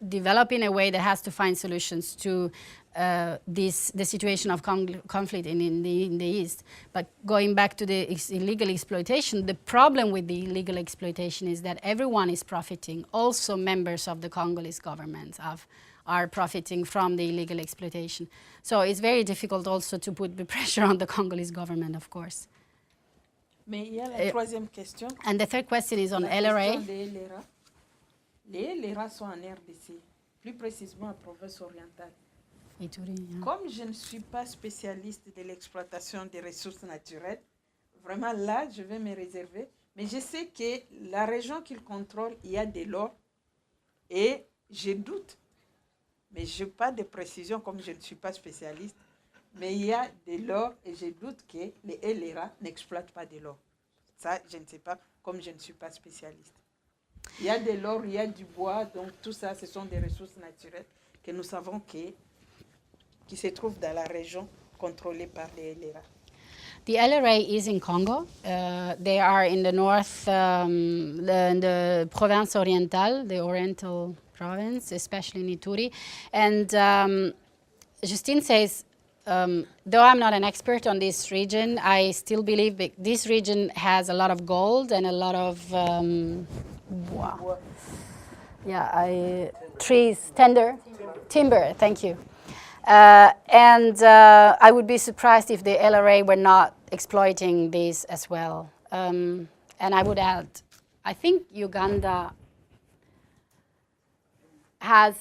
develop in a way that has to find solutions to the situation of conflict in the East. But going back to the illegal exploitation, the problem with the illegal exploitation is that everyone is profiting. Also members of the Congolese government are profiting from the illegal exploitation. So it's very difficult also to put the pressure on the Congolese government, of course. Mais il y a la troisième question. And the third question is on La LRA. question des LRA. Les LRA sont en RDC, plus précisément en province orientale. Ituri, yeah. Comme je ne suis pas spécialiste de l'exploitation des ressources naturelles, vraiment là, je vais me réserver. Mais je sais que la région qu'il contrôle, il y a de l'or. Et je doute, mais je n'ai pas de précision comme je ne suis pas spécialiste. Mais il y a de l'or et je doute que les LRA n'exploitent pas de l'or. Ça, je ne sais pas, comme je ne suis pas spécialiste. Il y a de l'or, il y a du bois, donc tout ça, ce sont des ressources naturelles que nous savons qui se trouvent dans la région contrôlée par les LRA. The LRA is in Congo. They are in the north, in the Province Orientale, the Oriental province, especially in Ituri. And Justine says, though I'm not an expert on this region, I still believe that this region has a lot of gold and a lot of trees, timber, thank you. And I would be surprised if the LRA were not exploiting this as well. And I would add, I think Uganda has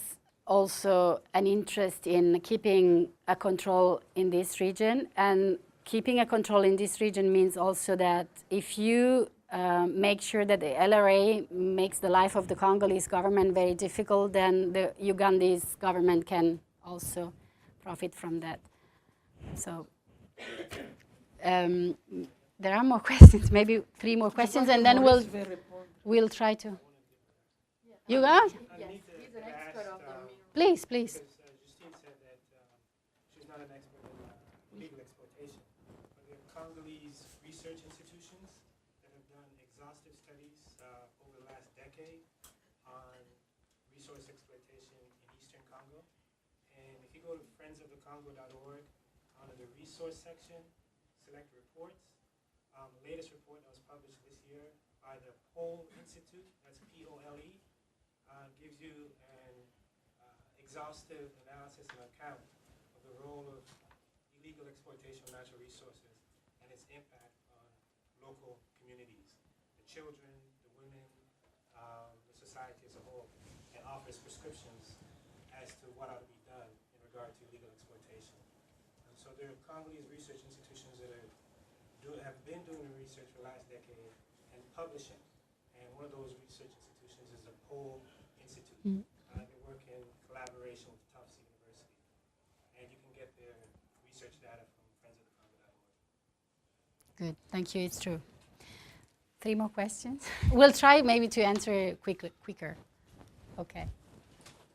also an interest in keeping a control in this region. And keeping a control in this region means also that if you make sure that the LRA makes the life of the Congolese government very difficult, then the Ugandese government can also profit from that. So there are more questions, maybe 3 more questions, and then we'll try to. You go? Yes, he's an expert of the Please. Because Justine said that she's not an expert in legal exploitation. But there are Congolese research institutions that have done exhaustive studies over the last decade on resource exploitation in eastern Congo. And if you go to friendsofthecongo.org, under the resource section, select reports. The latest report that was published this year by the Pole Institute, that's P-O-L-E, gives you an exhaustive analysis and account of the role of illegal exploitation of natural resources and its impact on local communities, the children, the women, the society as a whole, and offers prescriptions as to what ought to be done in regard to illegal exploitation. And so there are Congolese research institutions that have been doing the research for the last decade and publishing. And one of those research institutions is the Pole Institute. They work in collaboration with Tufts University. And you can get their research data from friendsofthecongo.org. Good, thank you, it's true. 3 more questions? We'll try maybe to answer quicker. Okay.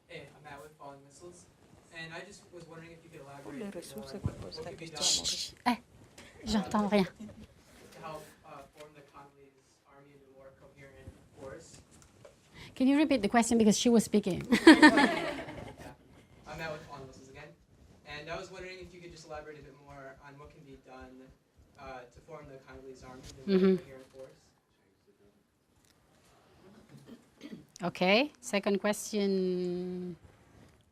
Hey, I'm Matt with Falling Missiles. And I just was wondering if you could elaborate Les a bit ressources more que on pose what la could be question, done Maurice. J'entends rien. to help form the Congolese army into a more coherent force. Can you repeat the question because she was speaking? I'm Matt with Falling Missiles again. And I was wondering if you could just elaborate a bit more on what can be done to form the Congolese army into a more coherent force. Okay, second question.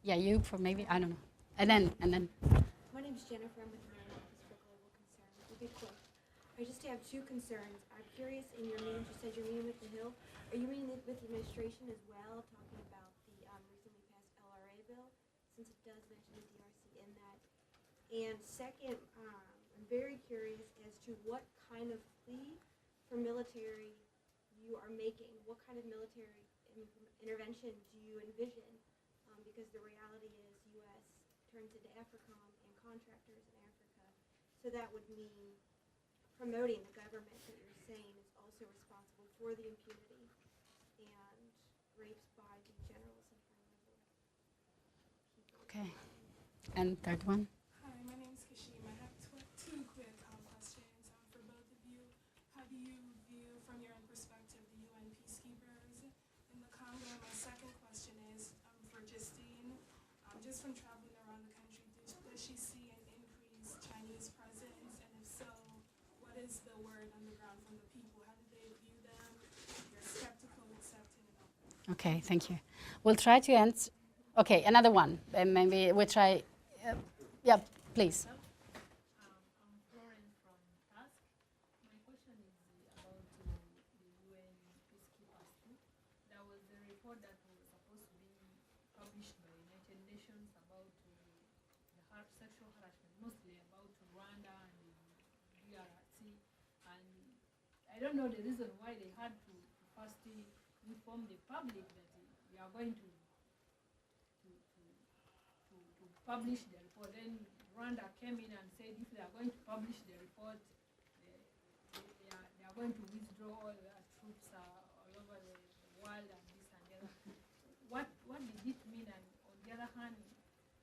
Yeah, you for maybe, I don't know. And then. My name is Jennifer. I'm with the Maryland Office for Global Concern. We'll be quick. I just have 2 concerns. I'm curious, in your meetings, you said you're meeting with the Hill. Are you meeting with the administration as well, talking about the recently passed LRA bill, since it does mention the DRC in that? And second, I'm very curious as to what kind of plea for military you are making. What kind of military intervention do you envision? Because the reality is U.S. turns into AFRICOM and contractors in Africa. So that would mean promoting the government that you're saying is also responsible for the impunity and rapes by the generals and high-level people. Okay. And third one? Hi, my name is Kashim. I have 2 quick questions for both of you. How do you view, from your own perspective, the UN peacekeepers in the Congo? My second question is for Justine. Just from traveling around the country Okay, thank you. We'll try to answer. Okay, another one. Maybe we'll try. Yeah, please. I'm Florence from Task. My question is about the UN peacekeepers too. There was a report that was supposed to be published by United Nations about sexual harassment, mostly about Rwanda and the DRC. And I don't know the reason why they had to first inform the public that we are going to publish the report. Then Rwanda came in and said if they are going to publish the report, they are going to withdraw all their troops all over the world and this and the other. What did it mean? And on the other hand,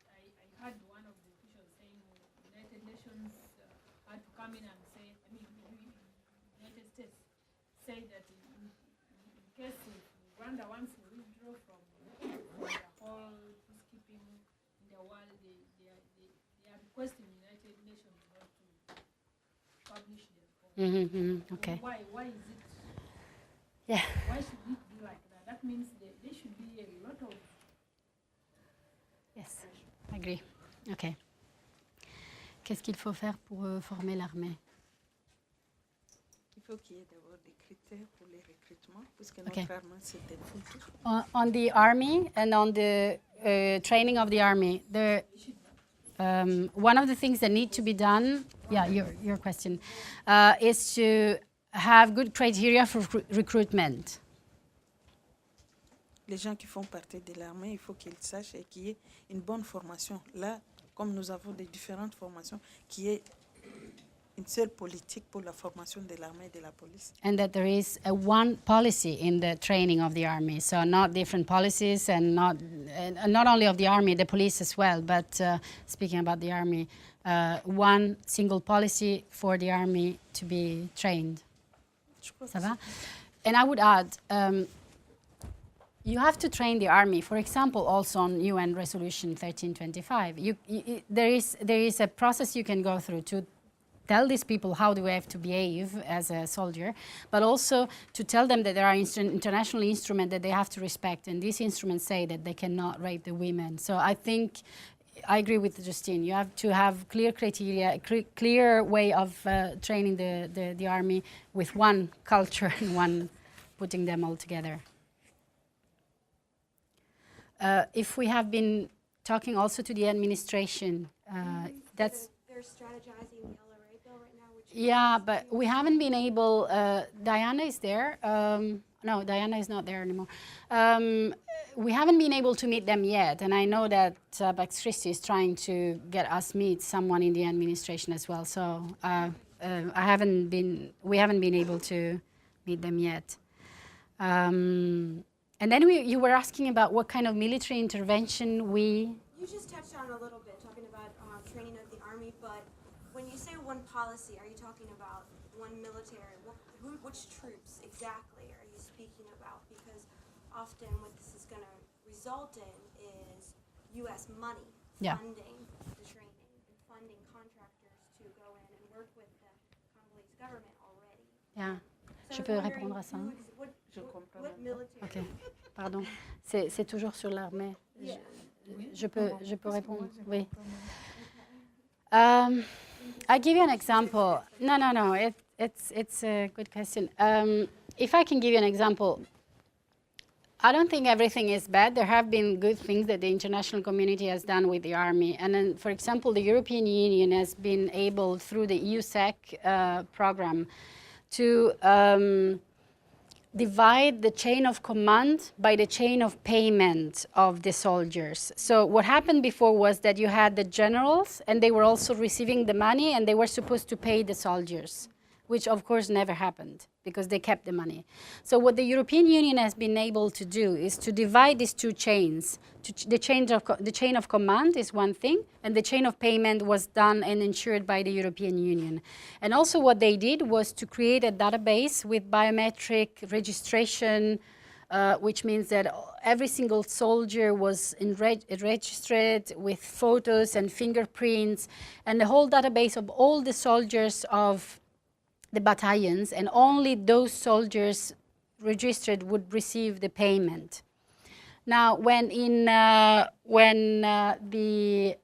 I heard one of the officials saying United Nations had to come in and say, United States say that in case Rwanda wants to withdraw from the whole peacekeeping in the world, they are requesting United Nations not to publish the report. Okay. Why is it? Yeah. Why should it be like that? That means there should be a lot of. Yes, I agree. Okay. Qu'est-ce qu'il faut faire pour former l'armée? Il faut qu'il y ait d'abord des critères pour les recrutements, puisque Okay. notre armée, c'est des filtres. On the army and on the training of the army, one of the things that need to be done, yeah, your question, is to have good criteria for recruitment. Les gens qui font partie de l'armée, il faut qu'ils sachent et qu'il y ait une bonne formation. Là, comme nous avons des différentes formations, qu'il y ait une seule politique pour la formation de l'armée et de la police. And that there is a one policy in the training of the army, so not different policies and not only of the army, the police as well, but speaking about the army, one single policy for the army to be trained. Ça va? And I would add, you have to train the army, for example, also on UN Resolution 1325. There is a process you can go through to tell these people how do they have to behave as a soldier, but also to tell them that there are international instruments that they have to respect, and these instruments say that they cannot rape the women. So I think I agree with Justine. You have to have clear criteria, a clear way of training the army with one culture and one putting them all together. If we have been talking also to the administration, that's... They're strategizing the LRA bill right now, which Yeah, but we haven't been able... Diana is there. No, Diana is not there anymore. We haven't been able to meet them yet, and I know that Pax Christi is trying to get us meet someone in the administration as well. So we haven't been able to meet them yet. And then you were asking about what kind of military intervention we... you just touched on a little bit, talking about training of the army, but when you say one policy, are you talking about one military? Which troops exactly are you speaking about? Because often what this is going to result in is U.S. money funding the training and funding contractors to go in and work with the Congolese government already. Yeah. So Je I'm peux wondering répondre à ça? what military? Ok, pardon. C'est toujours sur l'armée. Je peux répondre? Oui. I'll give you an example. No. It's a good question. If I can give you an example, I don't think everything is bad. There have been good things that the international community has done with the army. And then, for example, the European Union has been able, through the EUSEC program, to divide the chain of command by the chain of payment of the soldiers. So what happened before was that you had the generals, and they were also receiving the money, and they were supposed to pay the soldiers, which of course never happened because they kept the money. So what the European Union has been able to do is to divide these two chains. The chain of command is one thing, and the chain of payment was done and ensured by the European Union. And also what they did was to create a database with biometric registration, which means that every single soldier was registered with photos and fingerprints, and the whole database of all the soldiers of the battalions, and only those soldiers registered would receive the payment. Now, when the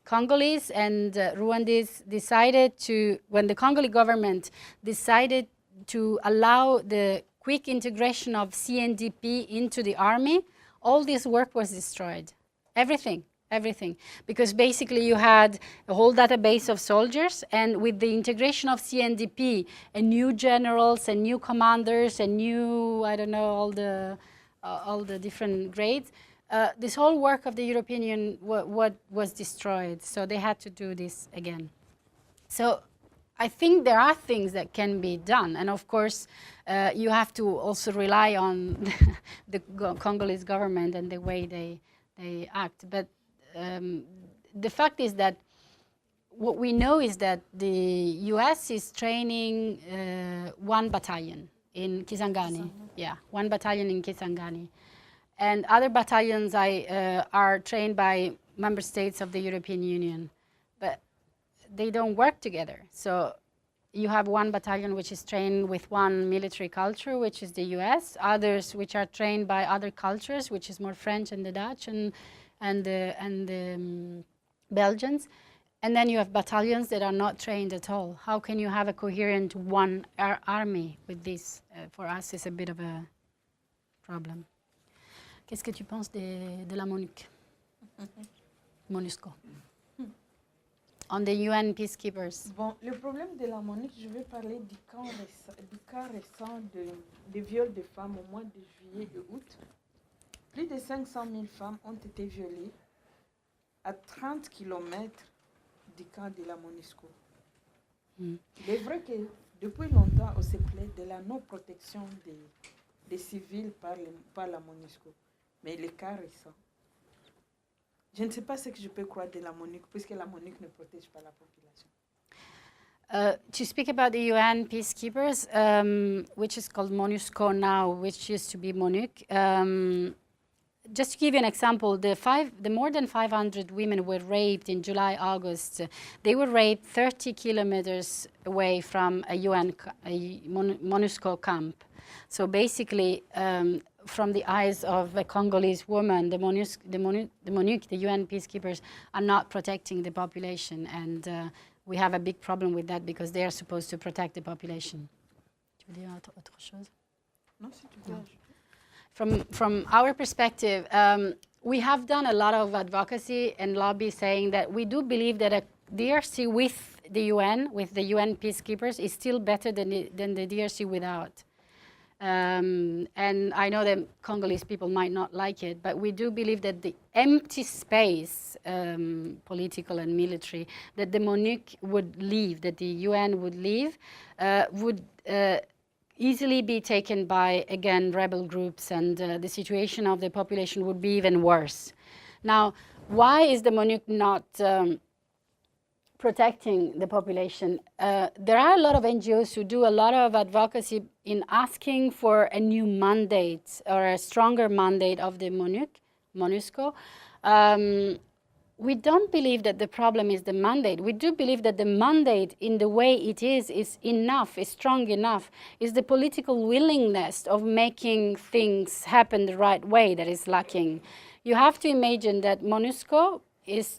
Congolese and Rwandese when the Congolese government decided to allow the quick integration of CNDP into the army, all this work was destroyed. Everything. Because basically you had a whole database of soldiers, and with the integration of CNDP and new generals and new commanders and new, I don't know, all the different grades, this whole work of the European Union was destroyed. So they had to do this again. So I think there are things that can be done. And of course, you have to also rely on the Congolese government and the way they act. But the fact is that what we know is that the US is training one battalion in Kisangani. Yeah, one battalion in Kisangani. And other battalions are trained by member states of the European Union. But they don't work together. So you have one battalion which is trained with one military culture, which is the US, others which are trained by other cultures, which is more French and the Dutch and the Belgians. And then you have battalions that are not trained at all. How can you have a coherent one army with this? For us, it's a bit of a problem. Qu'est-ce que tu penses de la MONUC? MONUSCO. On the UN peacekeepers. Bon, le problème de la MONUC, je vais parler du cas récent de viol de femmes au mois de juillet et août. Plus de 500 000 femmes ont été violées à 30 km du camp de la MONUSCO. Il est vrai que depuis longtemps, on se plaît de la non-protection des civils par la MONUSCO. Mais le cas récent, je ne sais pas ce que je peux croire de la MONUC, puisque la MONUC ne protège pas la population. To speak about the UN peacekeepers, which is called MONUSCO now, which used to be MONUC. Just to give you an example, the more than 500 women were raped in July, August. They were raped 30 kilometers away from a MONUSCO camp. So basically, from the eyes of a Congolese woman, the MONUC, the UN peacekeepers, are not protecting the population. And we have a big problem with that because they are supposed to protect the population. Tu veux dire autre chose? Non, si tu veux. From our perspective, we have done a lot of advocacy and lobby saying that we do believe that a DRC with the UN peacekeepers, is still better than the DRC without. And I know that Congolese people might not like it, but we do believe that the empty space, political and military, that the MONUC would leave, that the UN would leave, would easily be taken by, again, rebel groups, and the situation of the population would be even worse. Now, why is the MONUC not protecting the population? There are a lot of NGOs who do a lot of advocacy in asking for a new mandate or a stronger mandate of the MONUSCO. We don't believe that the problem is the mandate. We do believe that the mandate, in the way it is enough, is strong enough. Is the political willingness of making things happen the right way that is lacking. You have to imagine that MONUSCO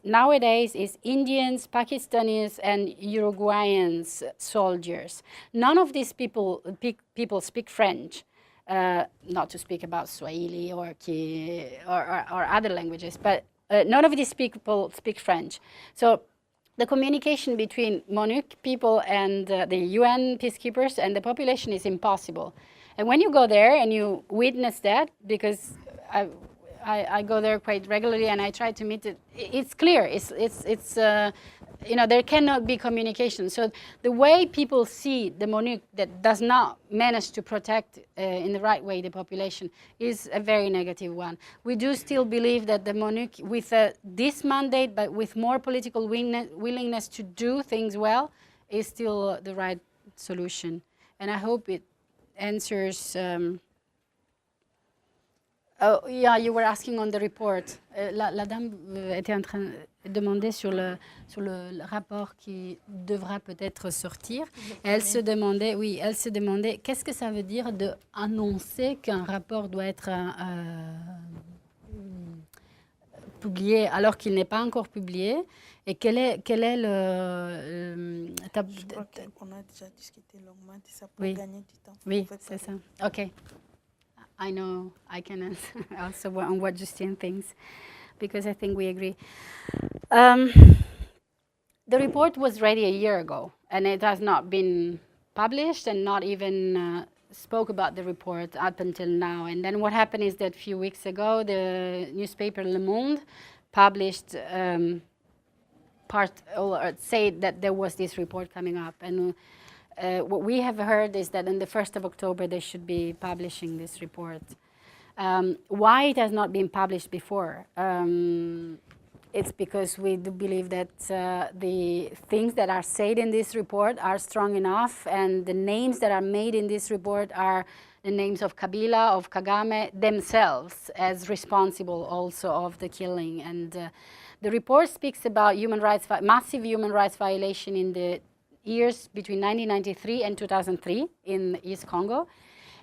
nowadays is Indians, Pakistanis, and Uruguayans soldiers. None of these people speak French. Not to speak about Swahili or other languages, but none of these people speak French. So the communication between MONUC people and the UN peacekeepers and the population is impossible. And when you go there and you witness that, because I go there quite regularly and I try to meet it, it's clear. It's there cannot be communication. So the way people see the MONUC that does not manage to protect in the right way the population is a very negative one. We do still believe that the MONUC, with this mandate, but with more political willingness to do things well, is still the right solution. And I hope it answers... Oh, yeah, you were asking on the report. La dame était en train de demander sur le rapport qui devra peut-être sortir. Elle se demandait qu'est-ce que ça veut dire d'annoncer qu'un rapport doit être publié alors qu'il n'est pas encore publié. Et quel est Je crois qu'on a déjà discuté longuement de ça pour Oui. gagner du temps. Oui, On peut c'est ça. parler. Okay. I know I can answer also on what Justine thinks, because I think we agree. The report was ready a year ago, and it has not been published and not even spoke about the report up until now. And then what happened is that a few weeks ago, the newspaper Le Monde published said that there was this report coming up. And what we have heard is that on the 1st of October, they should be publishing this report. Why it has not been published before? It's because we do believe that the things that are said in this report are strong enough, and the names that are made in this report are the names of Kabila, of Kagame themselves as responsible also of the killing. And the report speaks about massive human rights violation in the years between 1993 and 2003 in East Congo.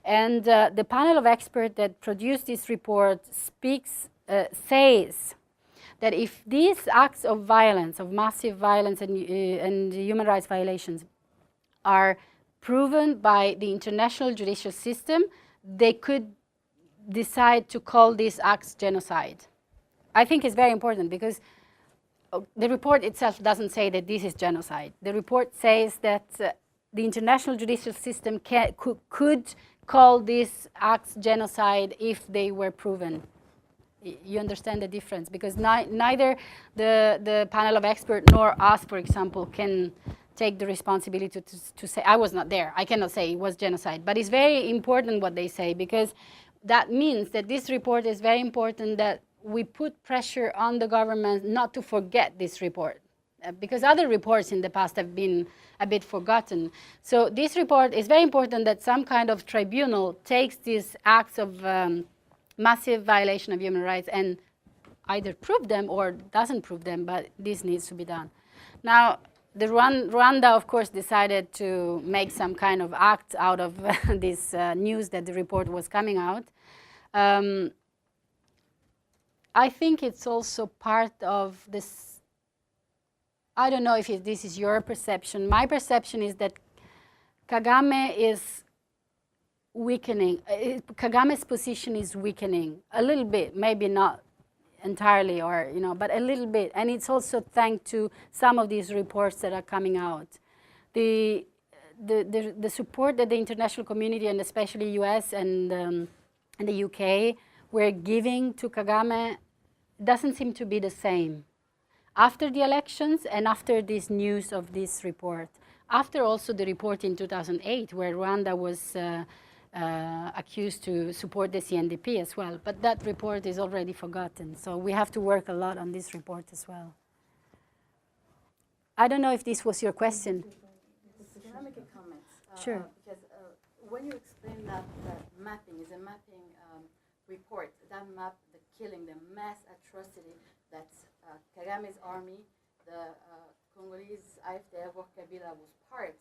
And the panel of experts that produced this report says that if these acts of violence, of massive violence and human rights violations are proven by the international judicial system, they could decide to call these acts genocide. I think it's very important because the report itself doesn't say that this is genocide. The report says that the international judicial system could call these acts genocide if they were proven. You understand the difference? Because neither the panel of experts nor us, for example, can take the responsibility to say, I was not there. I cannot say it was genocide. But it's very important what they say, because that means that this report is very important, that we put pressure on the government not to forget this report, because other reports in the past have been a bit forgotten. So this report is very important, that some kind of tribunal takes these acts of massive violation of human rights and either prove them or doesn't prove them, but this needs to be done. Now, the Rwanda, of course, decided to make some kind of act out of this news that the report was coming out. I think it's also part of this. I don't know if this is your perception. My perception is that Kagame is weakening. Kagame's position is weakening a little bit, maybe not entirely, or but a little bit. And it's also thanks to some of these reports that are coming out. The support that the international community, and especially US and the UK, were giving to Kagame doesn't seem to be the same. After the elections and after this news of this report, after also the report in 2008 where Rwanda was accused to support the CNDP as well, but that report is already forgotten. So we have to work a lot on this report as well. I don't know if this was your question. Can I make a comment? Sure. Because when you explain that mapping is a mapping report, that map the killing, the mass atrocity that Kagame's army, the Congolese AFDF, where Kabila was part,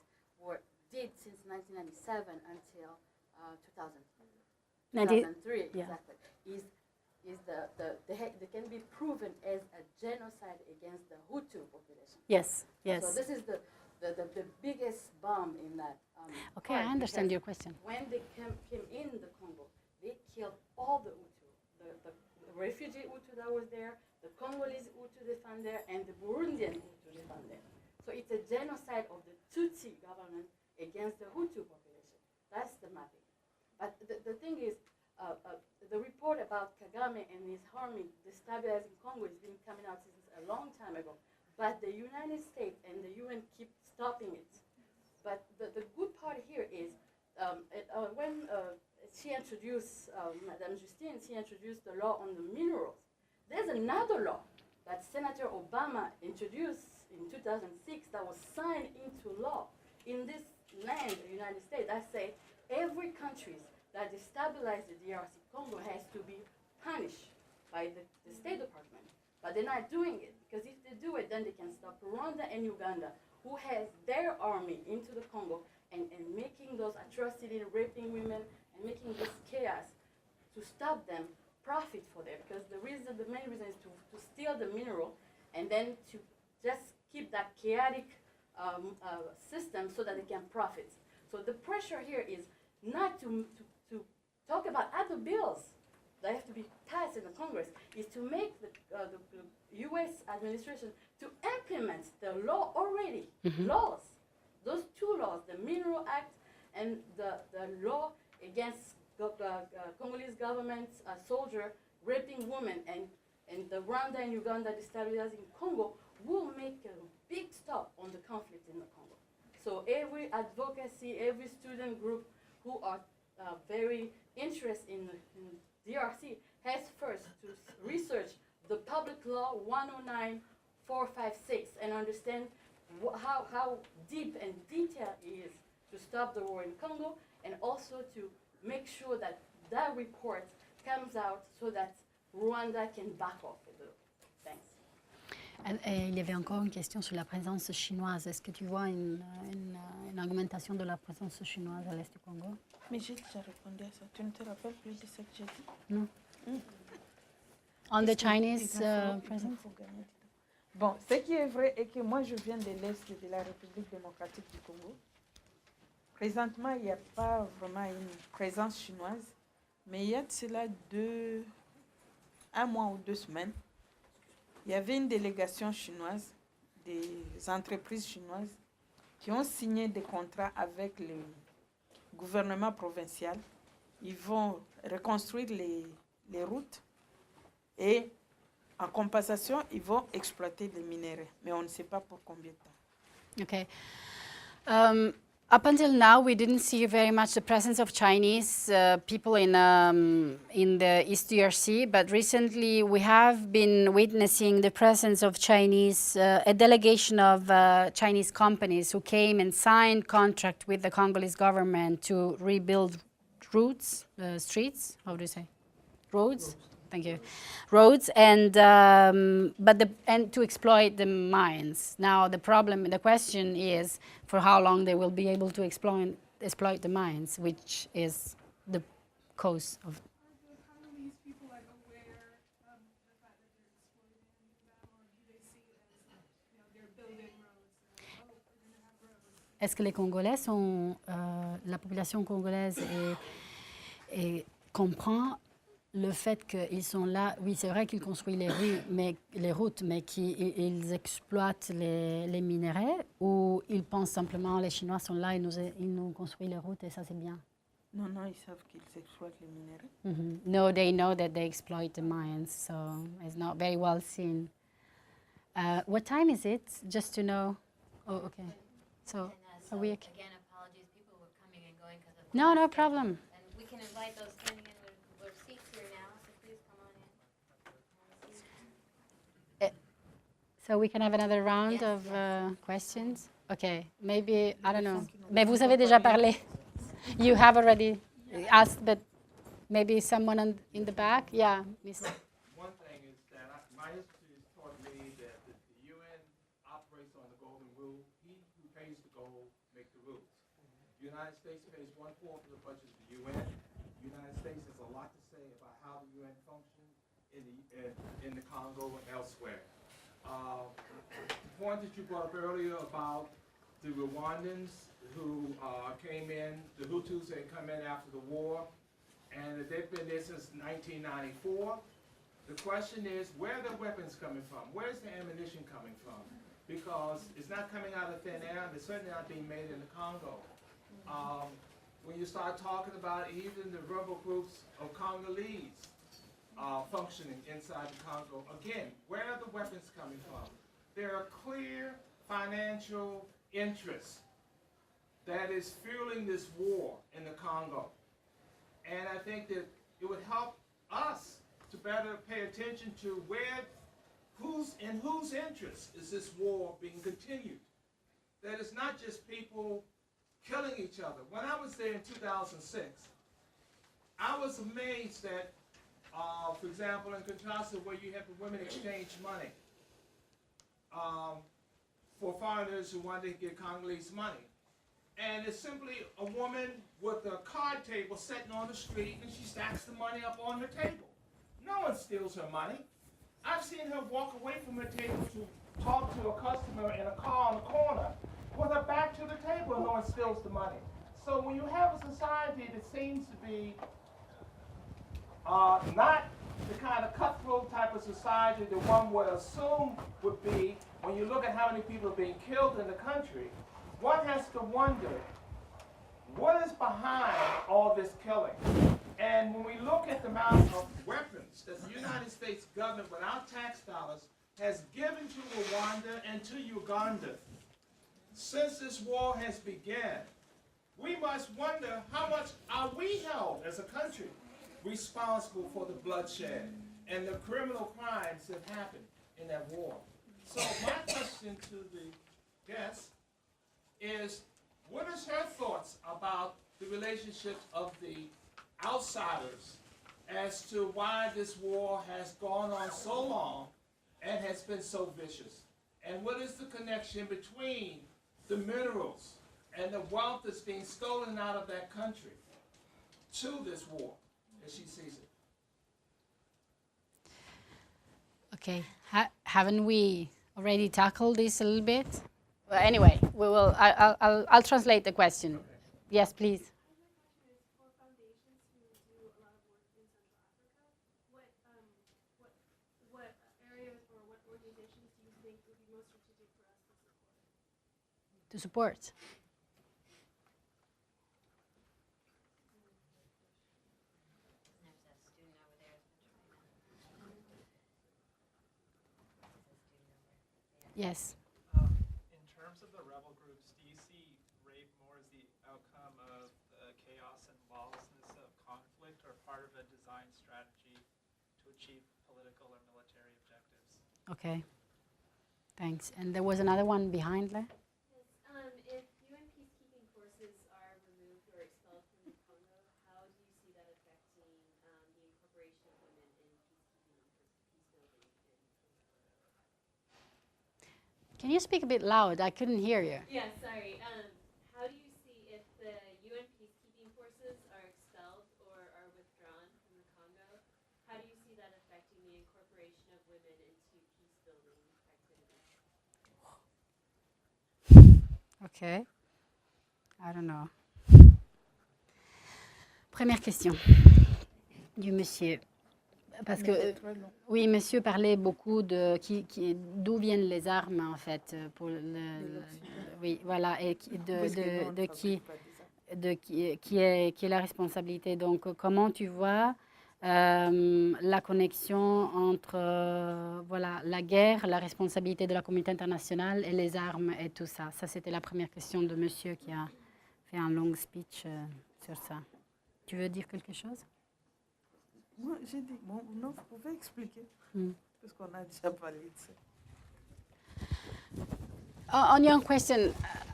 did since 1997 until 2003, yeah. exactly, they can be proven as a genocide against the Hutu population. Yes, yes. So this is the biggest bomb in that. Okay, I understand your question. When they came in the Congo, they killed all the Hutu, the refugee Hutu that was there, the Congolese Hutu they found there, and the Burundian Hutu they found there. So it's a genocide of the Tutsi government against the Hutu population. That's the mapping. But the thing is, the report about Kagame and his army destabilizing Congo has been coming out since a long time ago. But the United States and the UN keep stopping it. But the good part here is when she introduced, Madame Justine, she introduced the law on the minerals. There's another law that Senator Obama introduced in 2006 that was signed into law in this land, the United States, that say every country that destabilize the DRC Congo has to be punished by the State Department. But they're not doing it, because if they do it, then they can stop Rwanda and Uganda, who has their army into the Congo and making those atrocities, raping women, and making this chaos. To stop them, profit for them, because the main reason is to steal the mineral and then to just keep that chaotic system so that they can profit. So the pressure here is not to talk about other bills that have to be passed in the Congress, is to make the U.S. administration to implement the law already, laws. Those two laws, the Mineral Act and the law against Congolese government soldier raping women, and the Rwanda and Uganda destabilizing Congo, will make a big stop on the conflict in the Congo. So every advocacy, every student group who are very interested in DRC has first to research the public law 109456 and understand how deep and detailed it is to stop the war in Congo, and also to make sure that that report comes out so that Rwanda can back off a little. Thanks. Il y avait encore une question sur la présence chinoise. Est-ce que tu vois une augmentation de la présence chinoise à l'est du Congo? Mais j'ai déjà répondu à ça. Tu ne te rappelles plus de ce que j'ai dit? Non. On the Chinese presence? Bon, ce qui est vrai est que moi, je viens de l'Est de la République démocratique du Congo. Présentement, il n'y a pas vraiment une présence chinoise, mais il y a de cela un mois ou 2 semaines, il y avait une délégation chinoise, des entreprises chinoises, qui ont signé des contrats avec le gouvernement provincial. Ils vont reconstruire les routes et en compensation, ils vont exploiter les minéraux, mais on ne sait pas pour combien de temps. Okay. Up until now, we didn't see very much the presence of Chinese people in the East DRC, but recently we have been witnessing the presence of Chinese, a delegation of Chinese companies who came and signed contract with the Congolese government to rebuild streets, how do you say? Roads? Thank you. Roads and and to exploit the mines. Now the question is for how long they will be able to exploit the mines, which is the cause of. Are the Congolese people like aware of the fact that they're exploiting them, or do they see it as they're building roads? We're going to have roads. Est-ce que les Congolais la population congolaise comprend le fait qu'ils sont là? Oui, c'est vrai qu'ils construisent les routes, mais qu'ils exploitent les minéraux, ou ils pensent simplement les Chinois sont là, ils nous construisent les routes et ça c'est bien? Non, ils savent qu'ils exploitent les minéraux. No, they know that they exploit the mines, so it's not very well seen. What time is it? Just to know. Oh, okay. So, are we okay? Again, apologies, people were coming and going because of. No problem. And we can invite those standing in with seats here now, so please come on in. So we can have another round Yes, of yes. questions? Okay, maybe, I don't know. Mais vous avez déjà parlé. You have already asked, but maybe someone in the back? Yeah, Miss. One thing is that my history has taught me that the UN operates on the golden rule. He who pays the gold make the rules. The United States pays 1/4 of the budget of the UN. The United States has a lot to say about how the UN functions in the Congo and elsewhere. The point that you brought up earlier about the Rwandans who came in, the Hutus had come in after the war, and they've been there since 1994. The question is, where are the weapons coming from? Where's the ammunition coming from? Because it's not coming out of thin air, and it's certainly not being made in the Congo. When you start talking about even the rebel groups of Congolese functioning inside the Congo, again, where are the weapons coming from? There are clear financial interests that is fueling this war in the Congo. And I think that it would help us to better pay attention to in whose interest is this war being continued. That it's not just people killing each other. When I was there in 2006, I was amazed that, for example, in Kinshasa, where you have the women exchange money for foreigners who want to get Congolese money. And it's simply a woman with a card table sitting on the street, and she stacks the money up on her table. one steals her money. I've seen her walk away from her table to talk to a customer in a car on the corner with her back to the table and no one steals the money. So when you have a society that seems to be not the kind of cutthroat type of society that one would assume would be when you look at how many people are being killed in the country, one has to wonder, what is behind all this killing? And when we look at the amount of weapons that the United States government, without tax dollars, has given to Rwanda and to Uganda since this war has begun, we must wonder how much are we held as a country responsible for the bloodshed and the criminal crimes that happened in that war. So my question to the guest is, what is her thoughts about the relationships of the outsiders as to why this war has gone on so long and has been so vicious? And what is the connection between the minerals and the wealth that's being stolen out of that country to this war, as she sees it? Okay, haven't we already tackled this a little bit? Well, anyway, we will. I'll translate the question. Okay. Yes, please. For foundations who do a lot of work in Central Africa, what areas or what organizations do you think would be most strategic for us to support? To support. There's a student over there. Yes. In terms of the rebel groups, do you see rape more as the outcome of the chaos and lawlessness of conflict, or part of a design strategy to achieve political or military objectives? Okay. Thanks. And there was another one behind there. Yes, if UN peacekeeping forces are removed or expelled from the Congo, how do you see that affecting the incorporation of women in peacekeeping and peace building in Congo? Can you speak a bit loud? I couldn't hear you. Yeah, sorry. How do you see if the UN peacekeeping forces are expelled or are withdrawn from the Congo? How do you see that affecting the incorporation of women into peace building activities? Okay. I don't know. Première question du monsieur. Parce que, oui, monsieur parlait beaucoup de d'où viennent les armes, en fait, pour oui, voilà, et qui est la responsabilité. Donc, comment tu vois la connexion entre voilà, la guerre, la responsabilité de la communauté internationale et les armes et tout ça? Ça, c'était la première question de monsieur qui a fait un long speech sur ça. Tu veux dire quelque chose? Moi, j'ai dit, bon, non, vous pouvez expliquer, parce qu'on a déjà parlé de ça. On your question,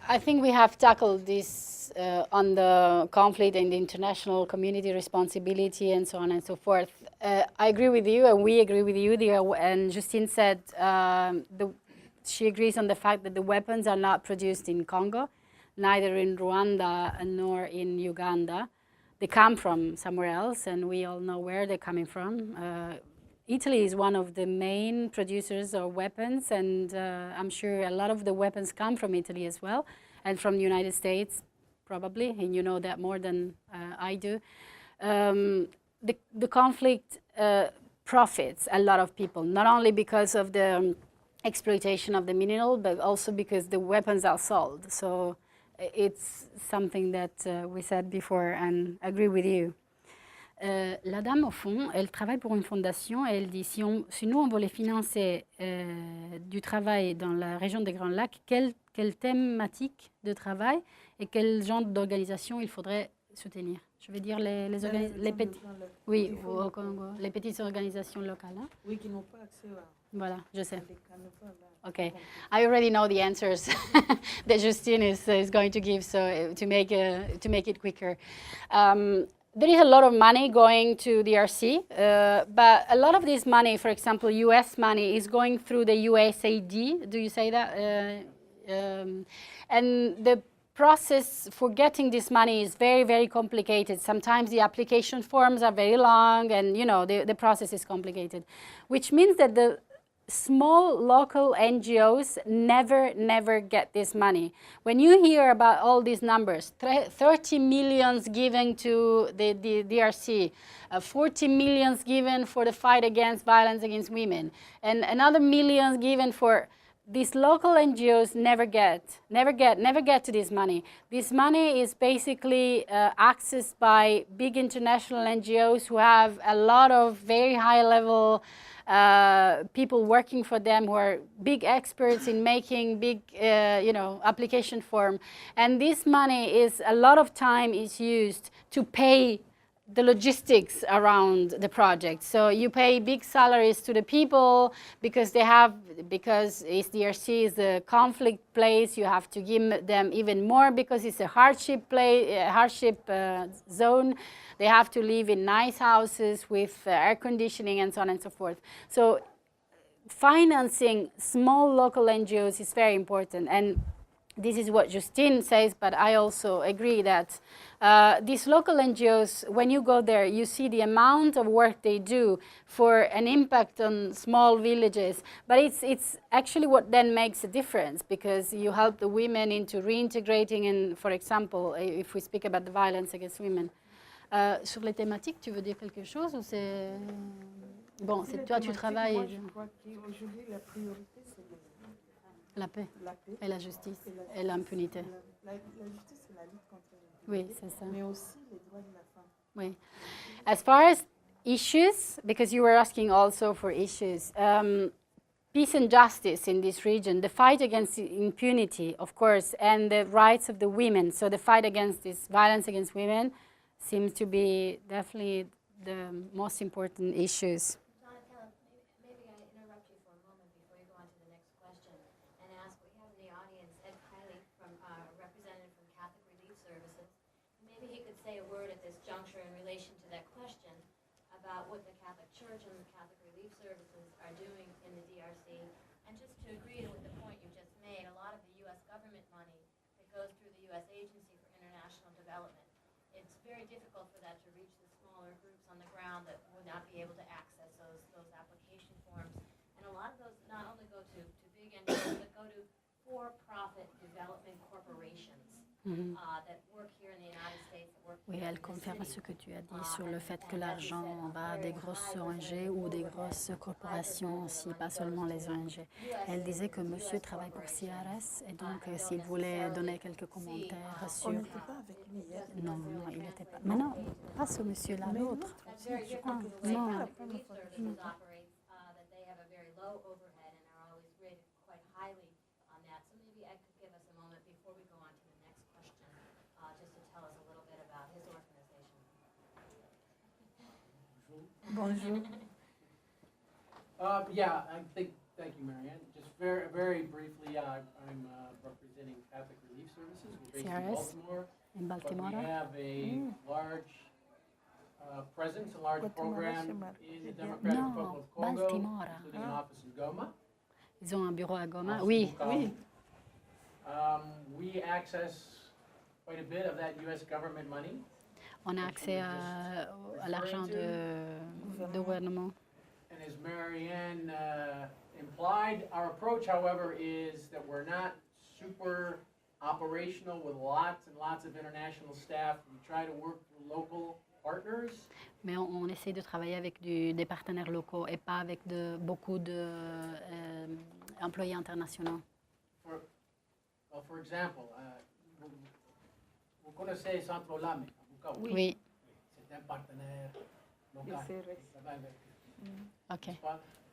I think we have tackled this on the conflict and the international community responsibility and so on and so forth. I agree with you, and we agree with you. And Justine said she agrees on the fact that the weapons are not produced in Congo, neither in Rwanda nor in Uganda. They come from somewhere else, and we all know where they're coming from. Italy is one of the main producers of weapons, and I'm sure a lot of the weapons come from Italy as well, and from the United States, probably, and you know that more than I do. The conflict profits a lot of people, not only because of the exploitation of the mineral, but also because the weapons are sold. So it's something that we said before, and I agree with you. La dame, au fond, elle travaille pour une fondation et elle dit, si nous, on voulait financer du travail dans la région des Grands Lacs, quelle thématique de travail et quel genre d'organisation il faudrait soutenir? Je vais dire les oui, au Congo, les petites organisations locales. Hein? Oui, qui n'ont pas accès à... Voilà, je sais. Okay, Okay. I already know the answers that Justine is going to give, so to make it quicker. There is a lot of money going to the DRC, but a lot of this money, for example, US money, is going through the USAID. Do you say that? And the process for getting this money is very, very complicated. Sometimes the application forms are very long and, you know, the process is complicated, which means that the small local NGOs never get this money. When you hear about all these numbers, 30 millions given to the DRC, 40 millions given for the fight against violence against women, and another millions given for these local NGOs never get to this money. This money is basically accessed by big international NGOs who have a lot of very high level people working for them who are big experts in making big, application form. And this money is, a lot of time is used to pay the logistics around the project. So you pay big salaries to the people because DRC is a conflict place. You have to give them even more because it's a hardship zone. They have to live in nice houses with air conditioning and so on and so forth. So financing small local NGOs is very important. And this is what Justine says, but I also agree that these local NGOs, when you go there, you see the amount of work they do for an impact on small villages. But it's actually what then makes a difference, because you help the women into reintegrating in, for example, if we speak about the violence against women. Sur les thématiques, tu veux dire quelque chose ou c'est... Bon, c'est toi, tu travailles... Moi, je crois qu'aujourd'hui, la priorité, c'est la paix, et la justice, et l'impunité. La justice, c'est la lutte contre l'impunité. Oui, c'est ça. Mais aussi les droits de la femme. Oui. As far as issues, because you were asking also for issues, peace and justice in this region, the fight against impunity, of course, and the rights of the women. So the fight against this violence against women seems to be definitely the most important issues. Maybe I interrupt you for a moment before you go on to the next question and ask, we have in the audience Ed Kiley, from representative from Catholic Relief Services. Maybe he could say a word at this juncture in relation to that question about what the Catholic Church and the Catholic Relief Services are doing in the DRC. And just to agree with the point you just made, a lot of the U.S. government money that goes through the U.S. Agency for International Development, it's very difficult for that to reach the smaller groups on the ground that would not be able to access those application forms. And a lot of those not only go to big NGOs, but go to for-profit development corporations that work here in the United States. Oui, elle confirme ce que tu as dit sur le fait que l'argent va à des grosses ONG ou des grosses corporations aussi, pas seulement les ONG. Elle disait que monsieur travaille pour CRS et donc s'il voulait donner quelques commentaires sur... On n'était pas avec lui hier. Non, il n'était pas... Mais non, pas ce monsieur-là, l'autre. Non. Bonjour. Yeah, I think, thank you, Marianne. Just very, very briefly, I'm representing Catholic Relief Services. We're based CRS in Baltimore. But we have a large presence, a large program in the Democratic Republic of Congo, including an office in Goma. Ils ont un bureau à Goma. Oui. We access quite a bit of that U.S. government money. On a accès à l'argent de gouvernement. And as Marianne implied, our approach, however, is that we're not super operational with lots and lots of international staff. We try to work through local partners. Mais on essaie de travailler avec des partenaires locaux et pas avec beaucoup d'employés internationaux. For example, vous connaissez Centre Olame? Oui. C'est un partenaire local. Okay.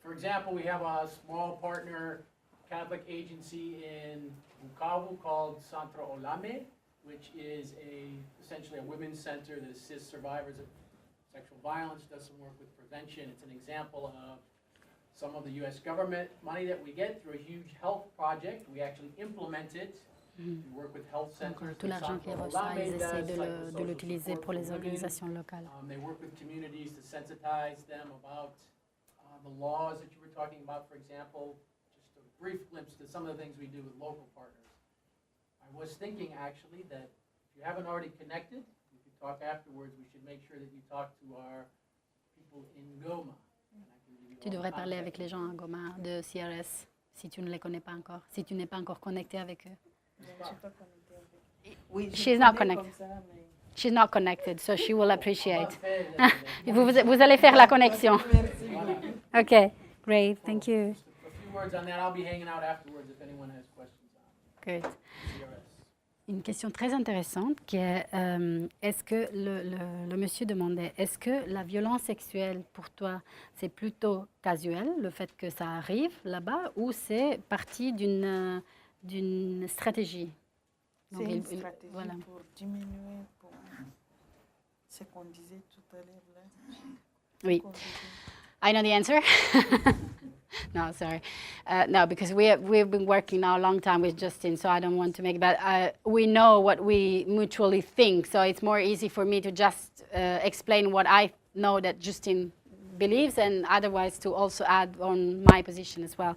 For example, we have a small partner Catholic agency in Bukavu called Centre Olame, which is essentially a women's center that assists survivors of sexual violence, does some work with prevention. It's an example of some of the U.S. government money that we get through a huge health project. We actually implement it. Donc, tout l'argent qu'ils reçoivent, ils essaient de l'utiliser pour les organisations locales. They work with communities to sensitize them about the laws that you were talking about, for example. Just a brief glimpse to some of the things we do with local partners. I was thinking actually that if you haven't already connected, we could talk afterwards. We should make sure that you talk to our people in Goma. And I can give you Tu all the devrais parler contact avec les gens à Goma de CRS si tu ne les connais pas encore, si tu n'es pas encore connecté avec eux. Oui, je She's not connais connected. comme ça, mais... She's not connected, so she will appreciate. Vous allez faire la connexion. Merci beaucoup. Okay, great, thank you. Just a few words on that. I'll be hanging out afterwards if anyone has questions on Great. CRS. Une question très intéressante qui est, est-ce que le monsieur demandait, est-ce que la violence sexuelle pour toi, c'est plutôt casuel, le fait que ça arrive là-bas, ou c'est partie d'une stratégie? C'est Donc, une stratégie voilà. pour diminuer pour ce qu'on disait tout à l'heure là. Oui. I know the answer. No, sorry. No, because we've been working now a long time with Justin, so I don't want to make, but we know what we mutually think, so it's more easy for me to just explain what I know that Justin believes, and otherwise to also add on my position as well.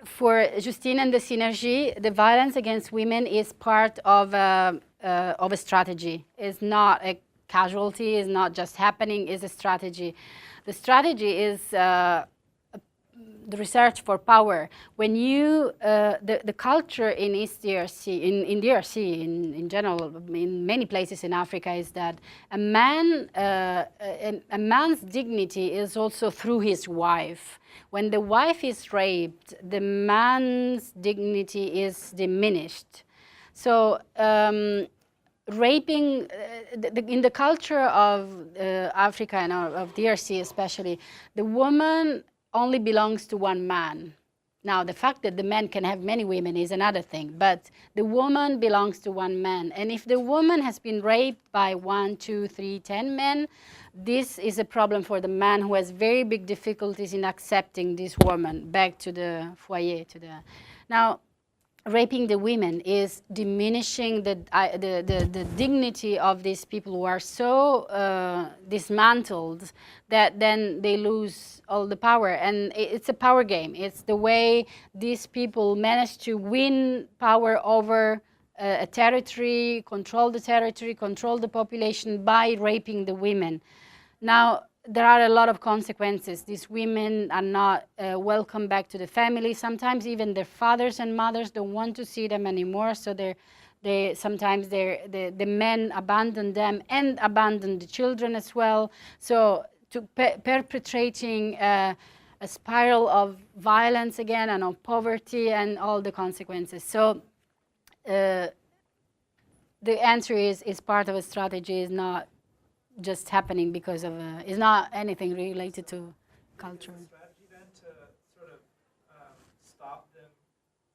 For Justine and the synergy, the violence against women is part of a strategy. It's not a casualty, it's not just happening, it's a strategy. The strategy is the research for power. When you, the culture in East DRC, in DRC in general, in many places in Africa, is that a man's dignity is also through his wife. When the wife is raped, the man's dignity is diminished. So raping, in the culture of Africa and of DRC especially, the woman only belongs to one man. Now, the fact that the man can have many women is another thing, but the woman belongs to one man. And if the woman has been raped by 1, 2, 3, 10 men, this is a problem for the man who has very big difficulties in accepting this woman back to the foyer. Now, raping the women is diminishing the dignity of these people who are so dismantled that then they lose all the power. And it's a power game. It's the way these people manage to win power over a territory, control the population by raping the women. Now, there are a lot of consequences. These women are not welcome back to the family. Sometimes even their fathers and mothers don't want to see them anymore, so sometimes the men abandon them and abandon the children as well. So perpetrating a spiral of violence again and of poverty and all the consequences. So the answer is part of a strategy, is not just happening because of it's not anything related to culture. Is the strategy then to sort of stop them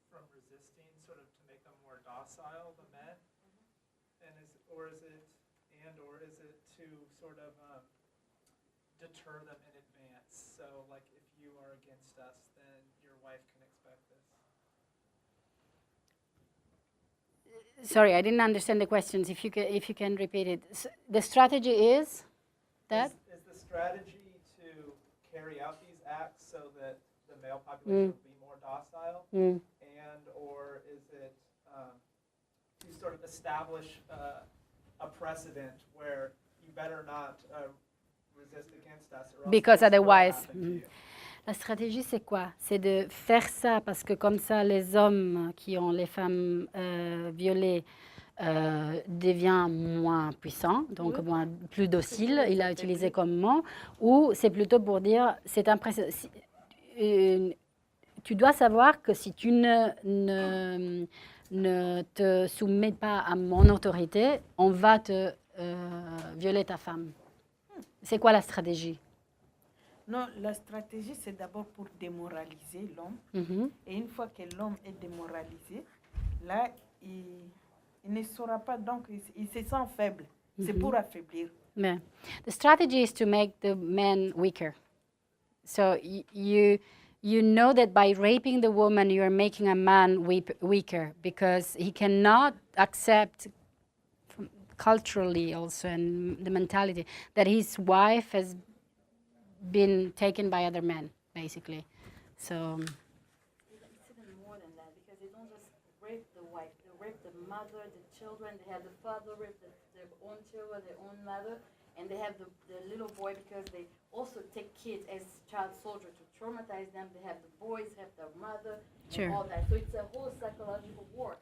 from resisting, sort of to make them more docile, the men? And or is it to sort of deter them in advance? So like if you are against us, then your wife can expect this. Sorry, I didn't understand the questions. If you can repeat it. The strategy is that? Is the strategy to carry out these acts so that the male population will be more docile? And or is it to sort of establish a precedent where you better not resist against us or else Because this will otherwise. happen to you? La stratégie, c'est quoi? C'est de faire ça parce que comme ça, les hommes qui ont les femmes violées deviennent moins puissants, donc plus dociles, il a utilisé comme mot, ou c'est plutôt pour dire, c'est un tu dois savoir que si tu ne te soumets pas à mon autorité, on va te violer ta femme. C'est quoi la stratégie? Non, la stratégie, c'est d'abord pour démoraliser l'homme. Et une fois que l'homme est démoralisé, là, il ne saura pas, donc il se sent faible. C'est pour affaiblir. Yeah. The strategy is to make the man weaker. So you know that by raping the woman, you are making a man weaker because he cannot accept culturally also and the mentality that his wife has been taken by other men, basically. So It's even more than that because they don't just rape rape the mother, the children. They have the father rape their own children, their own mother. And they have the little boy because they also take kids as child soldiers to traumatize them. They have the boys have their mother Sure. and all that. So it's a whole psychological war.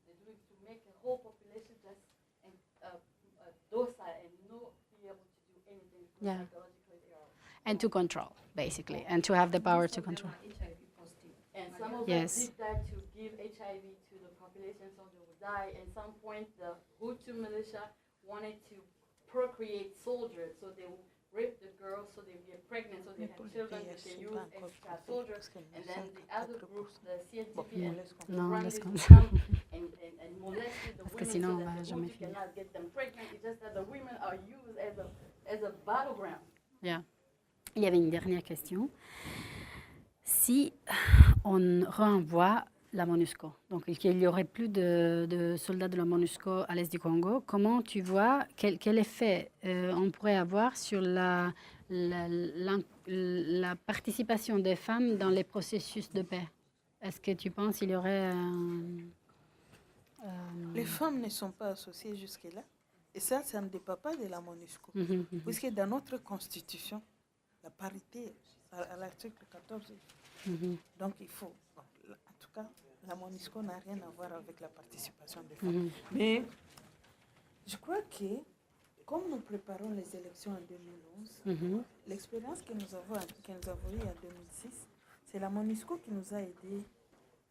They're doing to make a whole population just docile and not be able to do anything Yeah. psychologically. They are. And to control, basically, and to have the power to control. And some of Yes. them did that to give HIV to the population so they would die. At some point, the Hutu militia wanted to procreate soldiers, so they would rape the girls so they get pregnant, so they have children that they use as child soldiers. And then the other group, the CNTP and the Non, Rwandese laisse would comme ça. come and molested the Parce que women sinon, so on va that the jamais Hutu finir. cannot get them pregnant. It's just that the women are used as a battleground. Yeah. Il y avait une dernière question. Si on renvoie la MONUSCO, donc qu'il n'y aurait plus de soldats de la MONUSCO à l'est du Congo, comment tu vois, quel effet on pourrait avoir sur la participation des femmes dans les processus de paix? Est-ce que tu penses qu'il y aurait Les femmes ne sont pas associées jusque-là. Et ça ne dépend pas de la MONUSCO. Puisque dans notre constitution, la parité à l'article 14. Donc il faut, en tout cas, la MONUSCO n'a rien à voir avec la participation des femmes. Mais je crois que, comme nous préparons les élections en 2011, l'expérience que nous avons eue en 2006, c'est la MONUSCO qui nous a aidés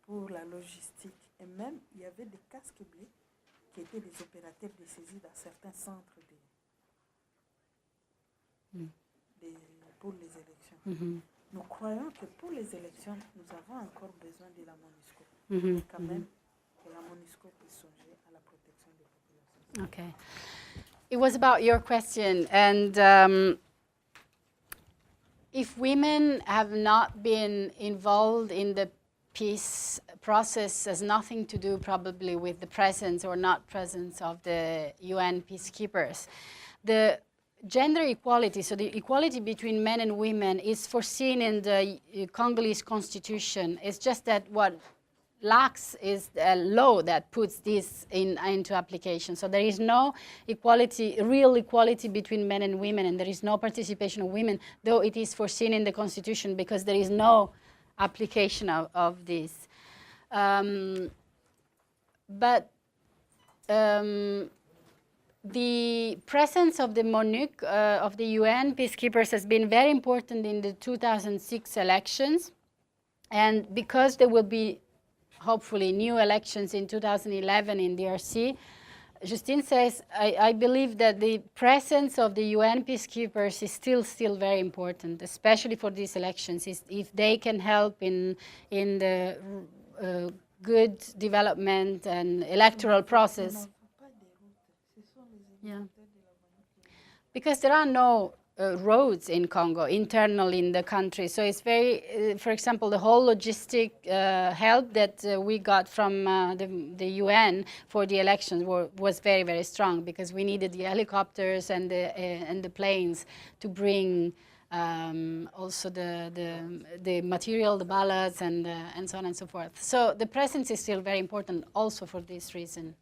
pour la logistique. Et même, il y avait des casques bleus qui étaient des opérateurs de saisie dans certains centres pour les élections. Nous croyons que pour les élections, nous avons encore besoin de la MONUSCO. Mais quand même, que la MONUSCO puisse songer à la protection des populations. Okay. It was about your question, and if women have not been involved in the peace process, has nothing to do probably with the presence or not presence of the UN peacekeepers. The gender equality, so the equality between men and women, is foreseen in the Congolese constitution. It's just that what lacks is a law that puts this into application. So there is no equality, real equality between men and women, and there is no participation of women, though it is foreseen in the constitution because there is no application of this. But the presence of the MONUC, of the UN peacekeepers, has been very important in the 2006 elections. And because there will be, hopefully, new elections in 2011 in DRC, Justine says, I believe that the presence of the UN peacekeepers is still very important, especially for these elections, if they can help in the good development and electoral process. Yeah. Because there are no roads in Congo, internally in the country. So it's very, for example, the whole logistic help that we got from the UN for the elections was very, very strong, because we needed the helicopters and the planes to bring also the material, the ballots, and so on and so forth. So the presence is still very important also for this reason.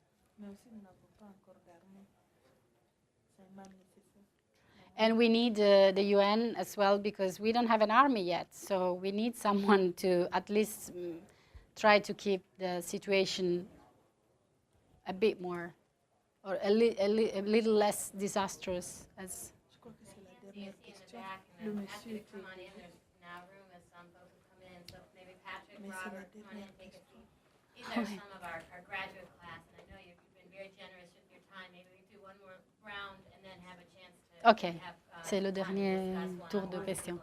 And we need the UN as well, because we don't have an army yet. So we need someone to at least try to keep the situation a bit more, or a little less disastrous. As After they come on in, there's now room as some folks have come in. So maybe Patrick, Robert, come on in, take a seat. These are some of our graduate class, and I know you've been very generous with your time. Maybe we do one more round and then have a chance to Ok, have c'est le dernier tour de questions.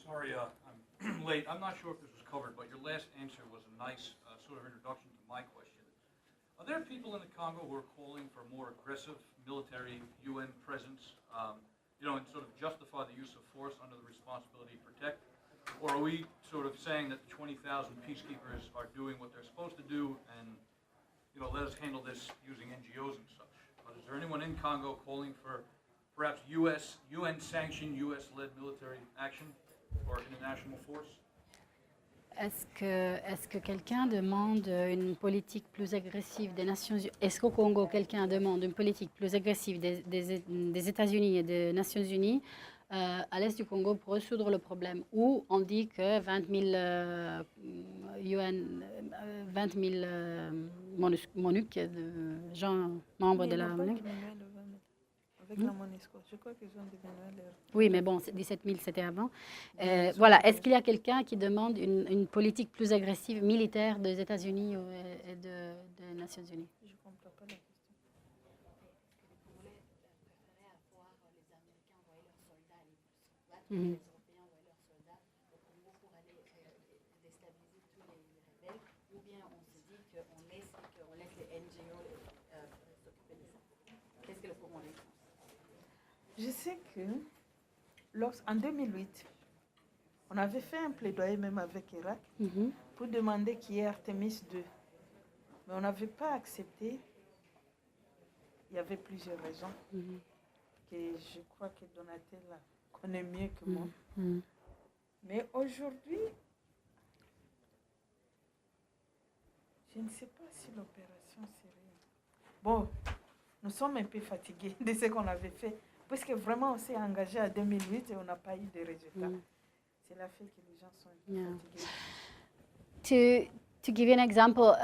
Sorry, I'm late. I'm not sure if this was covered, but your last answer was a nice sort of introduction to my question. Are there people in the Congo who are calling for more aggressive military UN presence, and sort of justify the use of force under the responsibility to protect? Or are we sort of saying that the 20,000 peacekeepers are doing what they're supposed to do and, let us handle this using NGOs and such? But is there anyone in Congo calling for perhaps UN-sanctioned, US-led military action? or international force? Est-ce que quelqu'un demande une politique plus agressive des Nations Unies? Est-ce qu'au Congo, quelqu'un demande une politique plus agressive des États-Unis et des Nations Unies à l'est du Congo pour résoudre le problème? Ou on dit que 20 000 MONUC, de gens membres de la MONUC. Avec la MONUSCO, je crois qu'ils ont diminué leur... Oui, mais bon, 17 000, c'était avant. Voilà, est-ce qu'il y a quelqu'un qui demande une politique plus agressive militaire des États-Unis et des Nations Unies? Je ne comprends pas la question. Mhm. Je sais que en 2008, on avait fait un plaidoyer même avec Irak pour demander qu'il y ait Artemis 2. Mais on n'avait pas accepté. Il y avait plusieurs raisons que je crois que Donatella connaît mieux que moi. Mais aujourd'hui, je ne sais pas si l'opération serait... Bon, nous sommes un peu fatigués de ce qu'on avait fait, parce que vraiment on s'est engagé à 2008 et on n'a pas eu de résultats. C'est la fait que les gens sont un peu fatigués. To give you an example,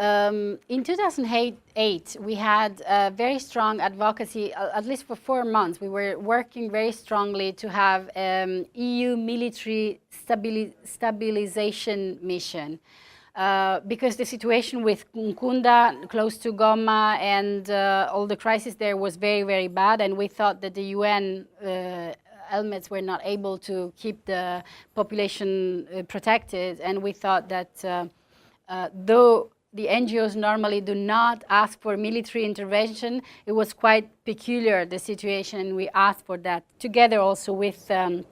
in 2008, we had very strong advocacy, at least for 4 months. We were working very strongly to have EU military stabilization mission. Because the situation with Nkunda, close to Goma, and all the crisis there was very, very bad, and we thought that the UN elements were not able to keep the population protected, and we thought that though the NGOs normally do not ask for military intervention, it was quite peculiar, the situation, and we asked for that, together also with the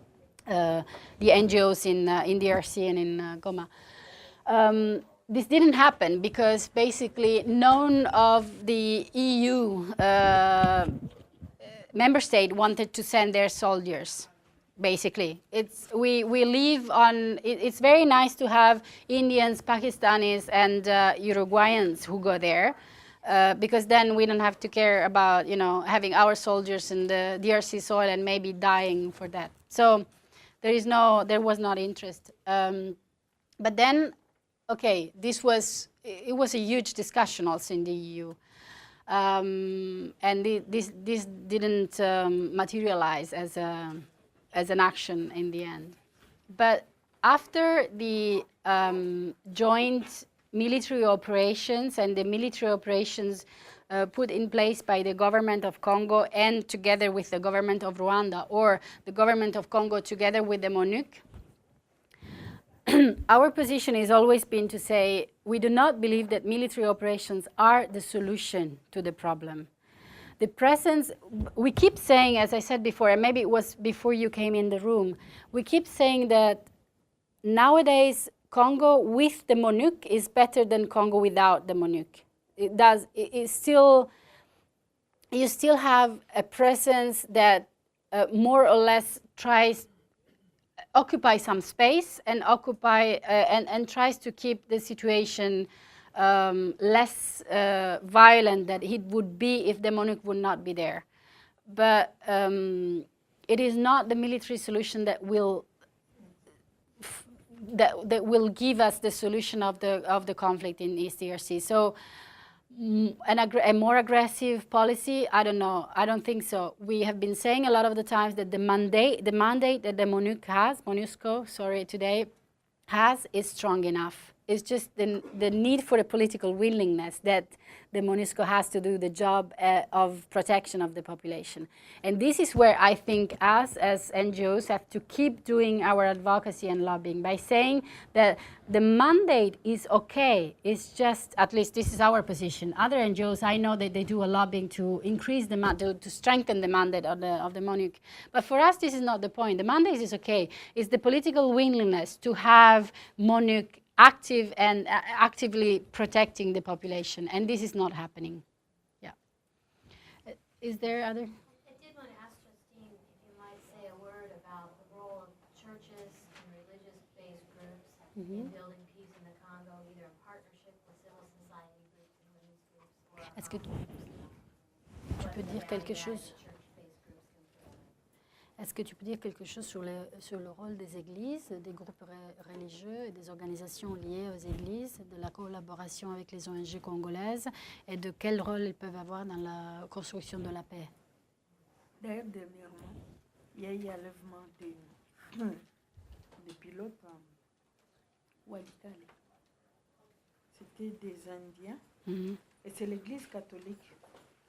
NGOs in DRC and in Goma. This didn't happen because basically none of the EU member state wanted to send their soldiers. Basically, we live on. It's very nice to have Indians, Pakistanis, and Uruguayans who go there, because then we don't have to care about having our soldiers in the DRC soil and maybe dying for that. So there was not interest. But then, okay, it was a huge discussion also in the EU. And this didn't materialize as an action in the end. But after the joint military operations and the military operations put in place by the government of Congo and together with the government of Rwanda, or the government of Congo together with the MONUC, our position has always been to say we do not believe that military operations are the solution to the problem. The presence, we keep saying, as I said before, and maybe it was before you came in the room, we keep saying that nowadays Congo with the MONUC is better than Congo without the MONUC. You still have a presence that more or less tries occupy some space and and tries to keep the situation less violent than it would be if the MONUC would not be there. But it is not the military solution that will give us the solution of the conflict in East DRC. So a more aggressive policy, I don't know. I don't think so. We have been saying a lot of the times that the mandate that the MONUSCO today has is strong enough. It's just the need for a political willingness that the MONUSCO has to do the job of protection of the population. And this is where I think us as NGOs have to keep doing our advocacy and lobbying by saying that the mandate is okay. It's just, at least this is our position. Other NGOs, I know that they do a lobbying to increase the mandate, to strengthen the mandate of the MONUC. But for us, this is not the point. The mandate is okay. It's the political willingness to have MONUC active and actively protecting the population, and this is not happening. Yeah. Is there other? I did want to ask Justine if you might say a word about the role of churches and religious in building peace in the Congo, either in partnership with civil society groups and women's groups or Est-ce que tu peux dire quelque chose? Est-ce que tu peux dire quelque chose sur le rôle des églises, des groupes religieux et des organisations liées aux églises, de la collaboration avec les ONG congolaises et de quel rôle ils peuvent avoir dans la construction de la paix? D'ailleurs, dernièrement, il y a eu l'enlèvement des pilotes en Walikale. C'était des Indiens. Et c'est l'Église catholique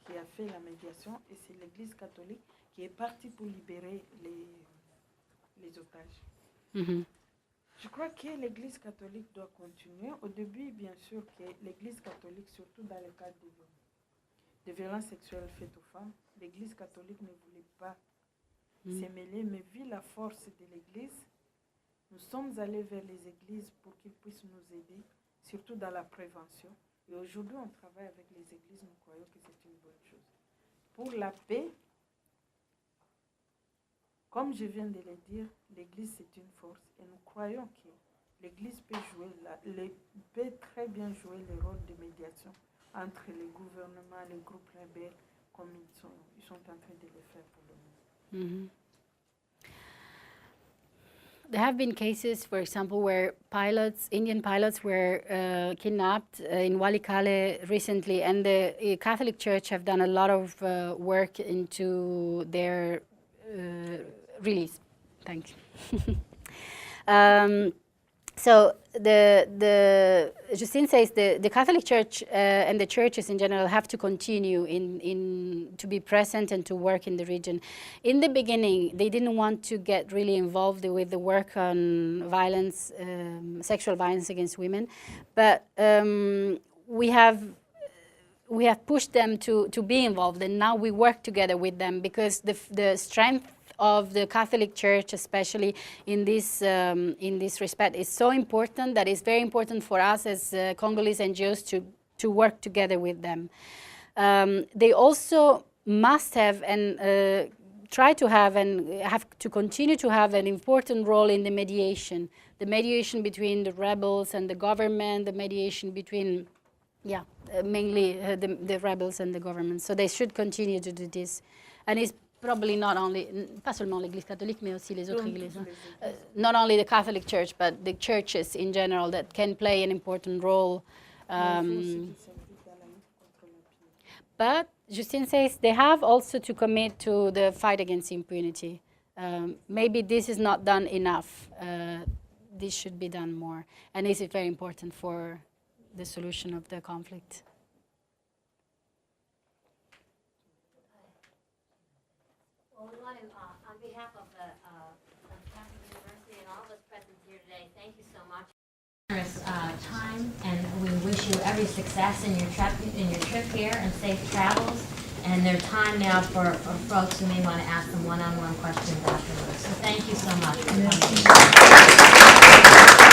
qui a fait la médiation et c'est l'Église catholique qui est partie pour libérer les otages. Je crois que l'Église catholique doit continuer. Au début, bien sûr, que l'Église catholique, surtout dans le cadre de violences sexuelles faites aux femmes, l'Église catholique ne voulait pas se mêler, mais vu la force de l'Église, nous sommes allés vers les églises pour qu'ils puissent nous aider, surtout dans la prévention. Et aujourd'hui, on travaille avec les églises, nous croyons que c'est une bonne chose. Pour la paix, comme je viens de le dire, l'Église c'est une force et nous croyons que l'Église peut très bien jouer le rôle de médiation entre les gouvernements, les groupes rebelles, comme ils sont en train de le faire pour le moment. There have been cases, for example, where Indian pilots were kidnapped in Walikale recently, and the Catholic Church have done a lot of work into their release. Thank you. So Justine says the Catholic Church and the churches in general have to continue to be present and to work in the region. In the beginning, they didn't want to get really involved with the work on violence, sexual violence against women, but we have pushed them to be involved, and now we work together with them because the strength of the Catholic Church, especially in this respect, is so important that it's very important for us as Congolese NGOs to work together with them. They also must have and try to have and have to continue to have an important role in the mediation between the rebels and the government, the mediation between, mainly the rebels and the government. So they should continue to do this. And it's probably not only, pas seulement l'Église catholique, mais aussi les autres églises. Not only the Catholic Church, but the churches in general that can play an important role. But Justine says they have also to commit to the fight against impunity. Maybe this is not done enough. This should be done more. And this is very important for the solution of the conflict. Well, we want to, on behalf of the Catholic University and all of us present here today, thank you so much for this time, and we wish you every success in your trip here and safe travels. And there's time now for folks who may want to ask them one-on-one questions afterwards. So thank you so much for coming.